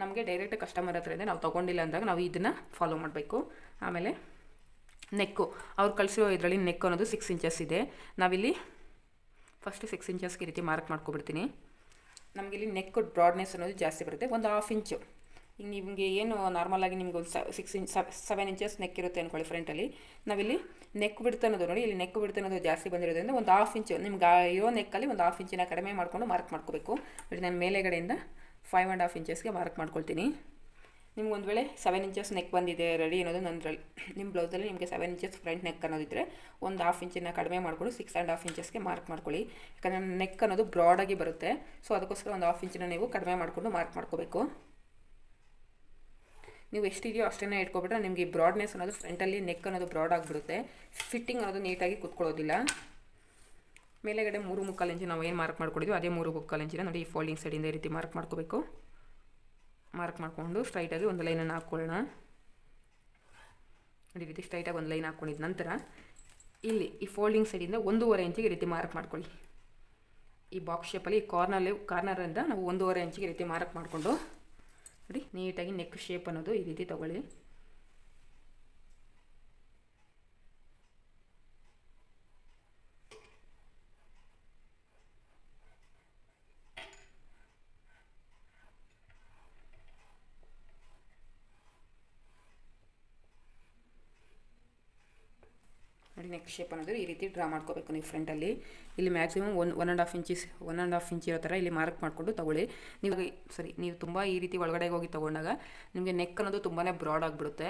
ನಮಗೆ ಡೈರೆಕ್ಟ್ ಕಸ್ಟಮರ್ ಹತ್ರ ಇದೆ, ನಾವು ತೊಗೊಂಡಿಲ್ಲ ಅಂದಾಗ ನಾವು ಇದನ್ನು ಫಾಲೋ ಮಾಡಬೇಕು. ಆಮೇಲೆ ನೆಕ್ಕು ಅವ್ರು ಕಳಿಸಿರೋ ಇದರಲ್ಲಿ ನೆಕ್ ಅನ್ನೋದು 6 ಇಂಚಸ್ ಇದೆ. ನಾವಿಲ್ಲಿ ಫಸ್ಟ್ 6 ಇಂಚಸ್ಗೆ ಈ ರೀತಿ ಮಾರ್ಕ್ ಮಾಡ್ಕೊಬಿಡ್ತೀನಿ. ನಮಗಿಲ್ಲಿ ನೆಕ್ ಬ್ರಾಡ್ನೆಸ್ ಅನ್ನೋದು ಜಾಸ್ತಿ ಬರುತ್ತೆ, ಒಂದು 1/2 ಇಂಚು. ಈಗ ನಿಮಗೆ ಏನು ನಾರ್ಮಲಾಗಿ ನಿಮ್ಗೆ ಒಂದು 7 ಇಂಚಸ್ ನೆಕ್ ಇರುತ್ತೆ ಅಂದ್ಕೊಳ್ಳಿ ಫ್ರಂಟಲ್ಲಿ. ನಾವಿಲ್ಲಿ ನೆಕ್ ಬಿಡ್ತ ಅನ್ನೋದು ನೋಡಿ, ಇಲ್ಲಿ ನೆಕ್ ಬಿಡ್ತ ಅನ್ನೋದು ಜಾಸ್ತಿ ಬಂದಿರೋದ್ರಿಂದ ಒಂದು 1/2 ಇಂಚು ನಿಮ್ಗೆ ಇರೋ ನೆಕ್ಕಲ್ಲಿ ಒಂದು 1/2 ಇಂಚಿನ ಕಡಿಮೆ ಮಾಡಿಕೊಂಡು ಮಾರ್ಕ್ ಮಾಡ್ಕೋಬೇಕು. ನೋಡಿ ನಾನು ಮೇಲೆಗಡೆಯಿಂದ 5.5 ಇಂಚಸ್ಗೆ ಮಾರ್ಕ್ ಮಾಡ್ಕೊಳ್ತೀನಿ. ನಿಮ್ಗೊಂದು ವೇಳೆ 7 ಇಂಚಸ್ ನೆಕ್ ಬಂದಿದೆ ರೆಡಿ ಅನ್ನೋದು ನನ್ನದ್ರಲ್ಲಿ, ನಿಮ್ಮ ಬ್ಲೌಸಲ್ಲಿ ನಿಮಗೆ 7 ಇಂಚಸ್ ಫ್ರಂಟ್ ನೆಕ್ ಅನ್ನೋದಿದ್ದರೆ ಒಂದು 1/2 ಇಂಚಿನ ಕಡಿಮೆ ಮಾಡಿಕೊಂಡು 6.5 ಇಂಚಸ್ಗೆ ಮಾರ್ಕ್ ಮಾಡ್ಕೊಳ್ಳಿ. ಯಾಕಂದರೆ ನೆಕ್ ಅನ್ನೋದು ಬ್ರಾಡಾಗಿ ಬರುತ್ತೆ. ಸೊ ಅದಕ್ಕೋಸ್ಕರ ಒಂದು 1/2 ಇಂಚಿನ ನೀವು ಕಡಿಮೆ ಮಾಡಿಕೊಂಡು ಮಾರ್ಕ್ ಮಾಡ್ಕೋಬೇಕು. ನೀವು ಎಷ್ಟಿದೆಯೋ ಅಷ್ಟೇ ಇಟ್ಕೊಬಿಟ್ರೆ ನಿಮಗೆ ಬ್ರಾಡ್ನೆಸ್ ಅನ್ನೋದು ಫ್ರಂಟಲ್ಲಿ ನೆಕ್ ಅನ್ನೋದು ಬ್ರಾಡ್ ಆಗಿಬಿಡುತ್ತೆ, ಫಿಟ್ಟಿಂಗ್ ಅನ್ನೋದು ನೀಟಾಗಿ ಕೂತ್ಕೊಳ್ಳೋದಿಲ್ಲ. ಮೇಲೆಗಡೆ 3.25 ಇಂಚು ನಾವು ಏನು ಮಾರ್ಕ್ ಮಾಡ್ಕೊಂಡಿದ್ವಿ ಅದೇ 3.25 ಇಂಚಿನ ನೋಡಿ ಈ ಫೋಲ್ಡಿಂಗ್ ಸೈಡಿಂದ ಈ ರೀತಿ ಮಾರ್ಕ್ ಮಾಡ್ಕೋಬೇಕು. ಮಾರ್ಕ್ ಮಾಡಿಕೊಂಡು ಸ್ಟ್ರೈಟಾಗಿ ಒಂದು ಲೈನನ್ನು ಹಾಕ್ಕೊಳ್ಳೋಣ. ಈ ರೀತಿ ಸ್ಟ್ರೈಟಾಗಿ ಒಂದು ಲೈನ್ ಹಾಕ್ಕೊಂಡಿದ್ದ ನಂತರ ಇಲ್ಲಿ ಈ ಫೋಲ್ಡಿಂಗ್ ಸೈಡಿಂದ 1.5 ಇಂಚಿಗೆ ಈ ರೀತಿ ಮಾರ್ಕ್ ಮಾಡ್ಕೊಳ್ಳಿ. ಈ ಬಾಕ್ಸ್ ಶೇಪಲ್ಲಿ ಕಾರ್ನರಿಂದ ನಾವು 1.5 ಇಂಚಿಗೆ ಈ ರೀತಿ ಮಾರ್ಕ್ ಮಾಡಿಕೊಂಡು ನೋಡಿ ನೀಟಾಗಿ ನೆಕ್ ಶೇಪ್ ಅನ್ನೋದು ಈ ರೀತಿ ತಗೊಳ್ಳಿ. ನೋಡಿ ನೆಕ್ ಶೇಪ್ ಅನ್ನೋದು ಈ ರೀತಿ ಡ್ರಾ ಮಾಡ್ಕೋಬೇಕು ನೀವು ಫ್ರಂಟಲ್ಲಿ. ಇಲ್ಲಿ ಮ್ಯಾಕ್ಸಿಮಮ್ 1.5 ಇಂಚ್ ಇರೋ ಥರ ಇಲ್ಲಿ ಮಾರ್ಕ್ ಮಾಡಿಕೊಂಡು ತೊಗೊಳ್ಳಿ. ನೀವು ತುಂಬ ಈ ರೀತಿ ಒಳಗಡೆಗೆ ಹೋಗಿ ತೊಗೊಂಡಾಗ ನಿಮಗೆ ನೆಕ್ ಅನ್ನೋದು ತುಂಬಾ ಬ್ರಾಡ್ ಆಗಿಬಿಡುತ್ತೆ.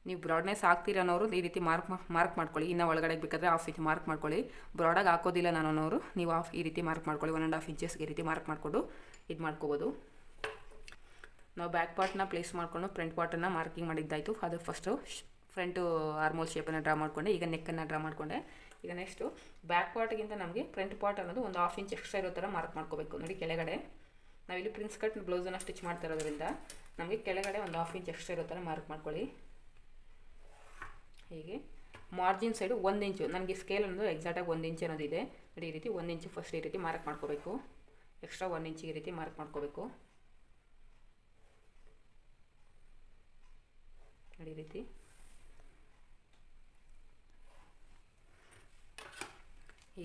ನೀವು ಬ್ರಾಡ್ನೆಸ್ ಆಗ್ತೀರ ಅನ್ನೋರು ಈ ರೀತಿ ಮಾರ್ಕ್ ಮಾಡ್ಕೊಳ್ಳಿ. ಇನ್ನು ಒಳಗಡೆಗೆ ಬೇಕಾದರೆ 1/2 ಇಂಚ್ ಮಾರ್ಕ್ ಮಾಡ್ಕೊಳ್ಳಿ. ಬ್ರಾಡಾಗಿ ಹಾಕೋದಿಲ್ಲ ನಾನು ಅನ್ನೋರು ನೀವು ಈ ರೀತಿ ಮಾರ್ಕ್ ಮಾಡ್ಕೊಳ್ಳಿ. 1.5 ಇಂಚಸ್ಗೆ ಈ ರೀತಿ ಮಾರ್ಕ್ ಮಾಡಿಕೊಂಡು ಇದು ಮಾಡ್ಕೋಬೋದು. ನಾವು ಬ್ಯಾಕ್ ಪಾರ್ಟ್ನ ಪ್ಲೇಸ್ ಮಾಡಿಕೊಂಡು ಫ್ರಂಟ್ ಪಾರ್ಟನ್ನು ಮಾರ್ಕಿಂಗ್ ಮಾಡಿದ್ದಾಯಿತು. ಅದು ಫಸ್ಟು ಫ್ರಂಟು ಆರ್ಮೋಲ್ ಶೇಪನ್ನು ಡ್ರಾ ಮಾಡಿಕೊಂಡೆ. ಈಗ ನೆಕ್ಕನ್ನು ಡ್ರಾ ಮಾಡಿಕೊಂಡೆ. ಈಗ ನೆಕ್ಸ್ಟು ಬ್ಯಾಕ್ ಪಾರ್ಟ್ಗಿಂತ ನಮಗೆ ಫ್ರಂಟ್ ಪಾರ್ಟ್ ಅನ್ನೋದು ಒಂದು 1/2 ಇಂಚ್ ಎಕ್ಸ್ಟ್ರಾ ಇರೋ ಥರ ಮಾರ್ಕ್ ಮಾಡ್ಕೋಬೇಕು. ನೋಡಿ ಕೆಳಗಡೆ ನಾವಿಲ್ಲಿ ಪ್ರಿನ್ಸ್ ಕಟ್ ಬ್ಲೌಸನ್ನು ಸ್ಟಿಚ್ ಮಾಡ್ತಾ ಇರೋದ್ರಿಂದ ನಮಗೆ ಕೆಳಗಡೆ ಒಂದು 1/2 ಇಂಚ್ ಎಕ್ಸ್ಟ್ರಾ ಇರೋ ಥರ ಮಾರ್ಕ್ ಮಾಡ್ಕೊಳ್ಳಿ. ಹೀಗೆ ಮಾರ್ಜಿನ್ ಸೈಡು 1 ಇಂಚು ನನಗೆ ಸ್ಕೇಲ್ ಅನ್ನೋದು ಎಕ್ಸಾಕ್ಟಾಗಿ 1 ಇಂಚ್ ಅನ್ನೋದಿದೆ. ನೋಡಿ ಈ ರೀತಿ 1 ಇಂಚು ಫಸ್ಟ್ ಈ ರೀತಿ ಮಾರ್ಕ್ ಮಾಡ್ಕೋಬೇಕು. ಎಕ್ಸ್ಟ್ರಾ 1 ಇಂಚಿಗೆ ಈ ರೀತಿ ಮಾರ್ಕ್ ಮಾಡ್ಕೋಬೇಕು. ನೋಡಿ ಈ ರೀತಿ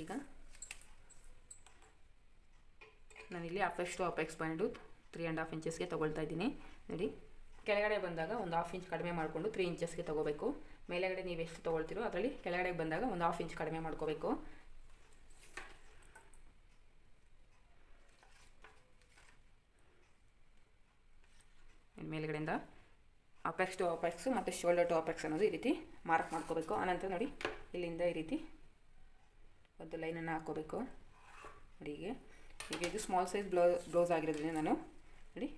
ಈಗ ನಾನಿಲ್ಲಿ ಅಪೆಕ್ಸ್ ಪಾಯಿಂಟು 3.5 ಇಂಚಸ್ಗೆ ತೊಗೊಳ್ತಾ ಇದ್ದೀನಿ. ನೋಡಿ ಕೆಳಗಡೆ ಬಂದಾಗ ಒಂದು 1/2 ಇಂಚ್ ಕಡಿಮೆ ಮಾಡಿಕೊಂಡು 3 ಇಂಚಸ್ಗೆ ತೊಗೋಬೇಕು. ಮೇಲೆಗಡೆ ನೀವು ಎಷ್ಟು ತೊಗೊಳ್ತೀರೋ ಅದರಲ್ಲಿ ಕೆಳಗಡೆ ಬಂದಾಗ ಒಂದು 1/2 ಇಂಚ್ ಕಡಿಮೆ ಮಾಡ್ಕೋಬೇಕು. ಮೇಲ್ಗಡೆಯಿಂದ ಅಪೆಕ್ಸ್ ಟು ಅಪೆಕ್ಸ್ ಮತ್ತು ಶೋಲ್ಡರ್ ಟು ಅಪೆಕ್ಸ್ ಅನ್ನೋದು ಈ ರೀತಿ ಮಾರ್ಕ್ ಮಾಡ್ಕೋಬೇಕು. ಆನಂತರ ನೋಡಿ ಇಲ್ಲಿಂದ ಈ ರೀತಿ ಒಂದು ಲೈನನ್ನು ಹಾಕ್ಕೋಬೇಕು. ನೋಡಿ ಈಗ ಇದು ಸ್ಮಾಲ್ ಸೈಜ್ ಬ್ಲೌಸ್ ಆಗಿರೋದ್ರಿಂದ ನಾನು ನೋಡಿ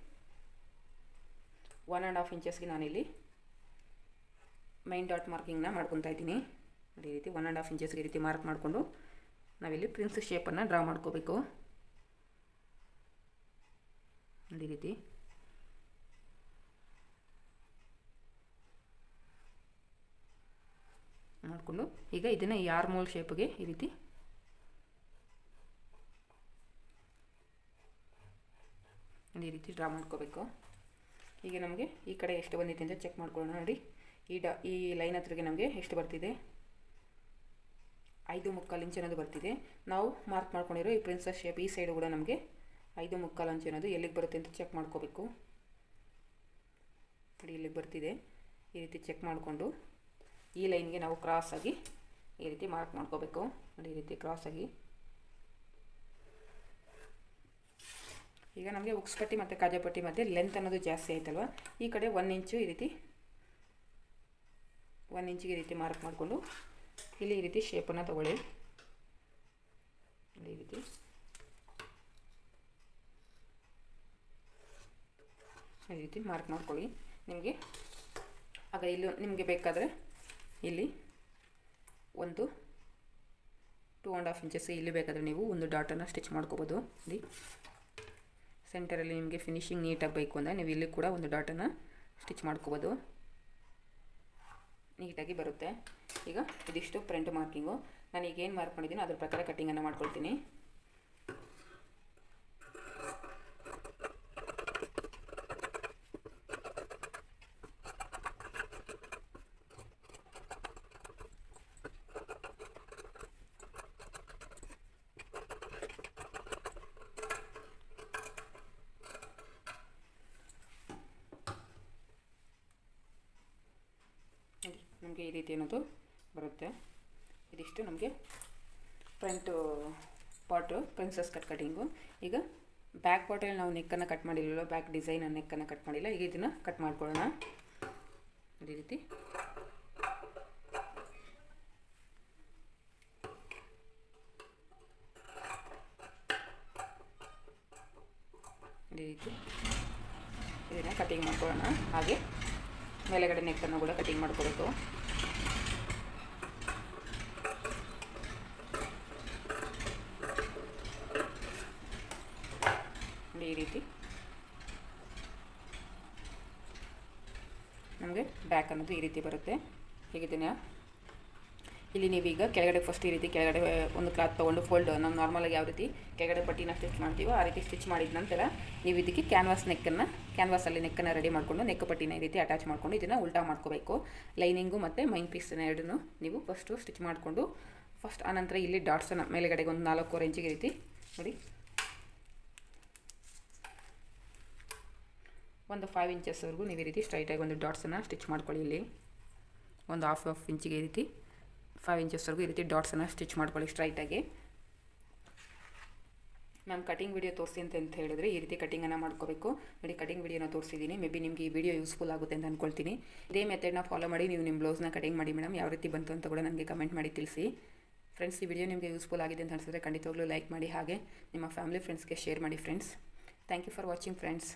1.5 ಇಂಚಸ್ಗೆ ನಾನಿಲ್ಲಿ ಮೈನ್ ಡಾಟ್ ಮಾರ್ಕಿಂಗ್ನ ಮಾಡ್ಕೊತಾ ಇದ್ದೀನಿ. ನೋಡಿ ಈ ರೀತಿ 1.5 ಇಂಚಸ್ಗೆ ಈ ರೀತಿ ಮಾರ್ಕ್ ಮಾಡಿಕೊಂಡು ನಾವಿಲ್ಲಿ ಪ್ರಿನ್ಸ್ ಶೇಪನ್ನು ಡ್ರಾ ಮಾಡ್ಕೋಬೇಕು. ನೋಡಿ ಈ ರೀತಿ ಮಾಡಿಕೊಂಡು ಈಗ ಇದನ್ನು ಈ ಆರ್ಮೋಲ್ ಶೇಪ್ಗೆ ಈ ರೀತಿ ಡ್ರಾ ಮಾಡ್ಕೋಬೇಕು. ಈಗ ನಮಗೆ ಈ ಕಡೆ ಎಷ್ಟು ಬಂದಿದೆ ಅಂತ ಚೆಕ್ ಮಾಡ್ಕೊಳ್ಳೋಣ. ನೋಡಿ ಈ ಲೈನ್ ಹತ್ರಗೆ ನಮಗೆ ಎಷ್ಟು ಬರ್ತಿದೆ, 5.25 ಇಂಚ್ ಅನ್ನೋದು ಬರ್ತಿದೆ. ನಾವು ಮಾರ್ಕ್ ಮಾಡ್ಕೊಂಡಿರೋ ಈ ಪ್ರಿನ್ಸಸ್ ಶೇಪ್ ಈ ಸೈಡು ಕೂಡ ನಮಗೆ 5.25 ಇಂಚ್ ಅನ್ನೋದು ಎಲ್ಲಿಗೆ ಬರುತ್ತೆ ಅಂತ ಚೆಕ್ ಮಾಡ್ಕೋಬೇಕು. ನೋಡಿ ಇಲ್ಲಿಗೆ ಬರ್ತಿದೆ. ಈ ರೀತಿ ಚೆಕ್ ಮಾಡಿಕೊಂಡು ಈ ಲೈನ್ಗೆ ನಾವು ಕ್ರಾಸಾಗಿ ಈ ರೀತಿ ಮಾರ್ಕ್ ಮಾಡ್ಕೋಬೇಕು. ನೋಡಿ ಈ ರೀತಿ ಕ್ರಾಸಾಗಿ. ಈಗ ನಮಗೆ ಉಕ್ಸ್ ಪಟ್ಟಿ ಮತ್ತು ಕಾಜಾಪಟ್ಟಿ ಮಧ್ಯೆ ಲೆಂತ್ ಅನ್ನೋದು ಜಾಸ್ತಿ ಆಯ್ತಲ್ವ, ಈ ಕಡೆ 1 ಇಂಚು ಈ ರೀತಿ 1 ಇಂಚಿಗೆ ಈ ರೀತಿ ಮಾರ್ಕ್ ಮಾಡಿಕೊಂಡು ಇಲ್ಲಿ ಈ ರೀತಿ ಶೇಪನ್ನು ತಗೊಳ್ಳಿ. ಈ ರೀತಿ ಮಾರ್ಕ್ ಮಾಡ್ಕೊಳ್ಳಿ. ನಿಮಗೆ ಆಗ ಇಲ್ಲಿ ನಿಮಗೆ ಬೇಕಾದರೆ ಇಲ್ಲಿ ಒಂದು 2.5 ಇಂಚಸ್ ಇಲ್ಲಿ ಬೇಕಾದರೆ ನೀವು ಒಂದು ಡಾಟನ್ನು ಸ್ಟಿಚ್ ಮಾಡ್ಕೋಬೋದು. ಇಲ್ಲಿ ಸೆಂಟರಲ್ಲಿ ನಿಮಗೆ ಫಿನಿಶಿಂಗ್ ನೀಟಾಗಿ ಬೇಕು ಅಂದರೆ ನೀವು ಇಲ್ಲಿ ಕೂಡ ಒಂದು ಡಾಟನ್ನು ಸ್ಟಿಚ್ ಮಾಡ್ಕೋಬೋದು, ನೀಟಾಗಿ ಬರುತ್ತೆ. ಈಗ ಇದಿಷ್ಟು ಫ್ರಂಟ್ ಮಾರ್ಕಿಂಗು. ನಾನು ಈಗ ಏನು ಮಾರ್ಕ್ ಮಾಡಿದ್ದೀನಿ ಅದ್ರ ಪ್ರಕಾರ ಕಟ್ಟಿಂಗನ್ನು ಮಾಡ್ಕೊಳ್ತೀನಿ. ನಮಗೆ ಈ ರೀತಿ ಅನ್ನೋದು ಬರುತ್ತೆ. ಇದಿಷ್ಟು ನಮಗೆ ಫ್ರಂಟು ಪಾಟು ಪ್ರಿನ್ಸಸ್ ಕಟ್ಟಿಂಗು. ಈಗ ಬ್ಯಾಕ್ ಪಾಟಲ್ಲಿ ನಾವು ನೆಕ್ಕನ್ನು ಕಟ್ ಮಾಡಿರಲಿಲ್ಲ, ಬ್ಯಾಕ್ ಡಿಸೈನ್ ನೆಕ್ಕನ್ನು ಕಟ್ ಮಾಡಿಲ್ಲ. ಈಗ ಇದನ್ನು ಕಟ್ ಮಾಡ್ಕೊಳ್ಳೋಣ. ಈ ರೀತಿ ಇದನ್ನು ಕಟ್ಟಿಂಗ್ ಮಾಡ್ಕೊಳ್ಳೋಣ. ಹಾಗೆ ಮೇಲೆಗಡೆ ನೆಕ್ಕನ್ನು ಕೂಡ ಕಟ್ಟಿಂಗ್ ಮಾಡ್ಕೋಬೇಕು. ಈ ರೀತಿ ನಮಗೆ ಬ್ಯಾಕ್ ಅನ್ನೋದು ಈ ರೀತಿ ಬರುತ್ತೆ. ಹೇಗಿದ್ದೀನಿ ಇಲ್ಲಿ ನೀವೀಗ ಕೆಳಗಡೆ ಫಸ್ಟ್ ಈ ರೀತಿ ಕೆಳಗಡೆ ಒಂದು ಕ್ಲಾತ್ ತೊಗೊಂಡು ಫೋಲ್ಡ್ ನಾವು ನಾರ್ಮಲಾಗಿ ಯಾವ ರೀತಿ ಕೆಳಗಡೆ ಪಟ್ಟಿನ ಸ್ಟಿಚ್ ಮಾಡ್ತೀವೋ ಆ ರೀತಿ ಸ್ಟಿಚ್ ಮಾಡಿದ ನಂತರ ನೀವು ಇದಕ್ಕೆ ಕ್ಯಾನ್ವಾಸಲ್ಲಿ ನೆಕ್ಕನ್ನು ರೆಡಿ ಮಾಡಿಕೊಂಡು ನೆಕ್ ಪಟ್ಟಿನ ಈ ರೀತಿ ಅಟ್ಯಾಚ್ ಮಾಡಿಕೊಂಡು ಇದನ್ನು ಉಲ್ಟಾ ಮಾಡ್ಕೋಬೇಕು. ಲೈನಿಂಗು ಮತ್ತು ಮೈನ್ ಪೀಸನ್ನು ಎರಡನ್ನೂ ನೀವು ಫಸ್ಟು ಸ್ಟಿಚ್ ಮಾಡಿಕೊಂಡು ಆನಂತರ ಇಲ್ಲಿ ಡಾಟ್ಸನ್ನು ಮೇಲೆಗಡೆಗೆ ಒಂದು 4.25 ಇಂಚಿಗೆ ರೀತಿ ನೋಡಿ ಒಂದು 5 ಇಂಚಸ್ವರೆಗೂ ನೀವು ಈ ರೀತಿ ಸ್ಟ್ರೈಟಾಗಿ ಒಂದು ಡಾಟ್ಸನ್ನು ಸ್ಟಿಚ್ ಮಾಡ್ಕೊಳ್ಳಿ. ಇಲ್ಲಿ ಒಂದು ಹಾಫ್ ಇಂಚಿಗೆ ಈ ರೀತಿ 5 ಇಂಚಸ್ವರೆಗೂ ಈ ರೀತಿ ಡಾಟ್ಸನ್ನು ಸ್ಟಿಚ್ ಮಾಡ್ಕೊಳ್ಳಿ ಸ್ಟ್ರೈಟಾಗಿ. ಮ್ಯಾಮ್ ಕಟಿಂಗ್ ವಿಡಿಯೋ ತೋರಿಸಿ ಅಂತ ಹೇಳಿದ್ರೆ ಈ ರೀತಿ ಕಟಿಂಗನ್ನು ಮಾಡ್ಕೋಬೇಕು. ನೋಡಿ ಕಟಿಂಗ್ ವಿಡಿಯೋನ ತೋರಿಸಿದ್ದೀನಿ. ಮೇ ಬಿ ನಿಮಗೆ ಈ ವಿಡಿಯೋ ಯೂಸ್ಫುಲ್ ಆಗುತ್ತೆ ಅಂತ ಅಂದ್ಕೊಳ್ತೀನಿ. ಇದೇ ಮೆಥಡ್ನ ಫಾಲೋ ಮಾಡಿ ನೀವು ನಿಮ್ಮ ಬ್ಲೌಸ್ನ ಕಟಿಂಗ್ ಮಾಡಿ ಮೇಡಮ್. ಯಾವ ರೀತಿ ಬಂತು ಅಂತ ಕೂಡ ನನಗೆ ಕಮೆಂಟ್ ಮಾಡಿ ತಿಳಿಸಿ. ಫ್ರೆಂಡ್ಸ್, ಈ ವಿಡಿಯೋ ನಿಮಗೆ ಯೂಸ್ಫುಲ್ ಆಗಿದೆ ಅಂತ ಅನಿಸಿದ್ರೆ ಖಂಡಿತವಾಗ್ಲೂ ಲೈಕ್ ಮಾಡಿ, ಹಾಗೆ ನಿಮ್ಮ ಫ್ಯಾಮಿಲಿ ಫ್ರೆಂಡ್ಸ್ಗೆ ಶೇರ್ ಮಾಡಿ friends. Thank you for watching friends.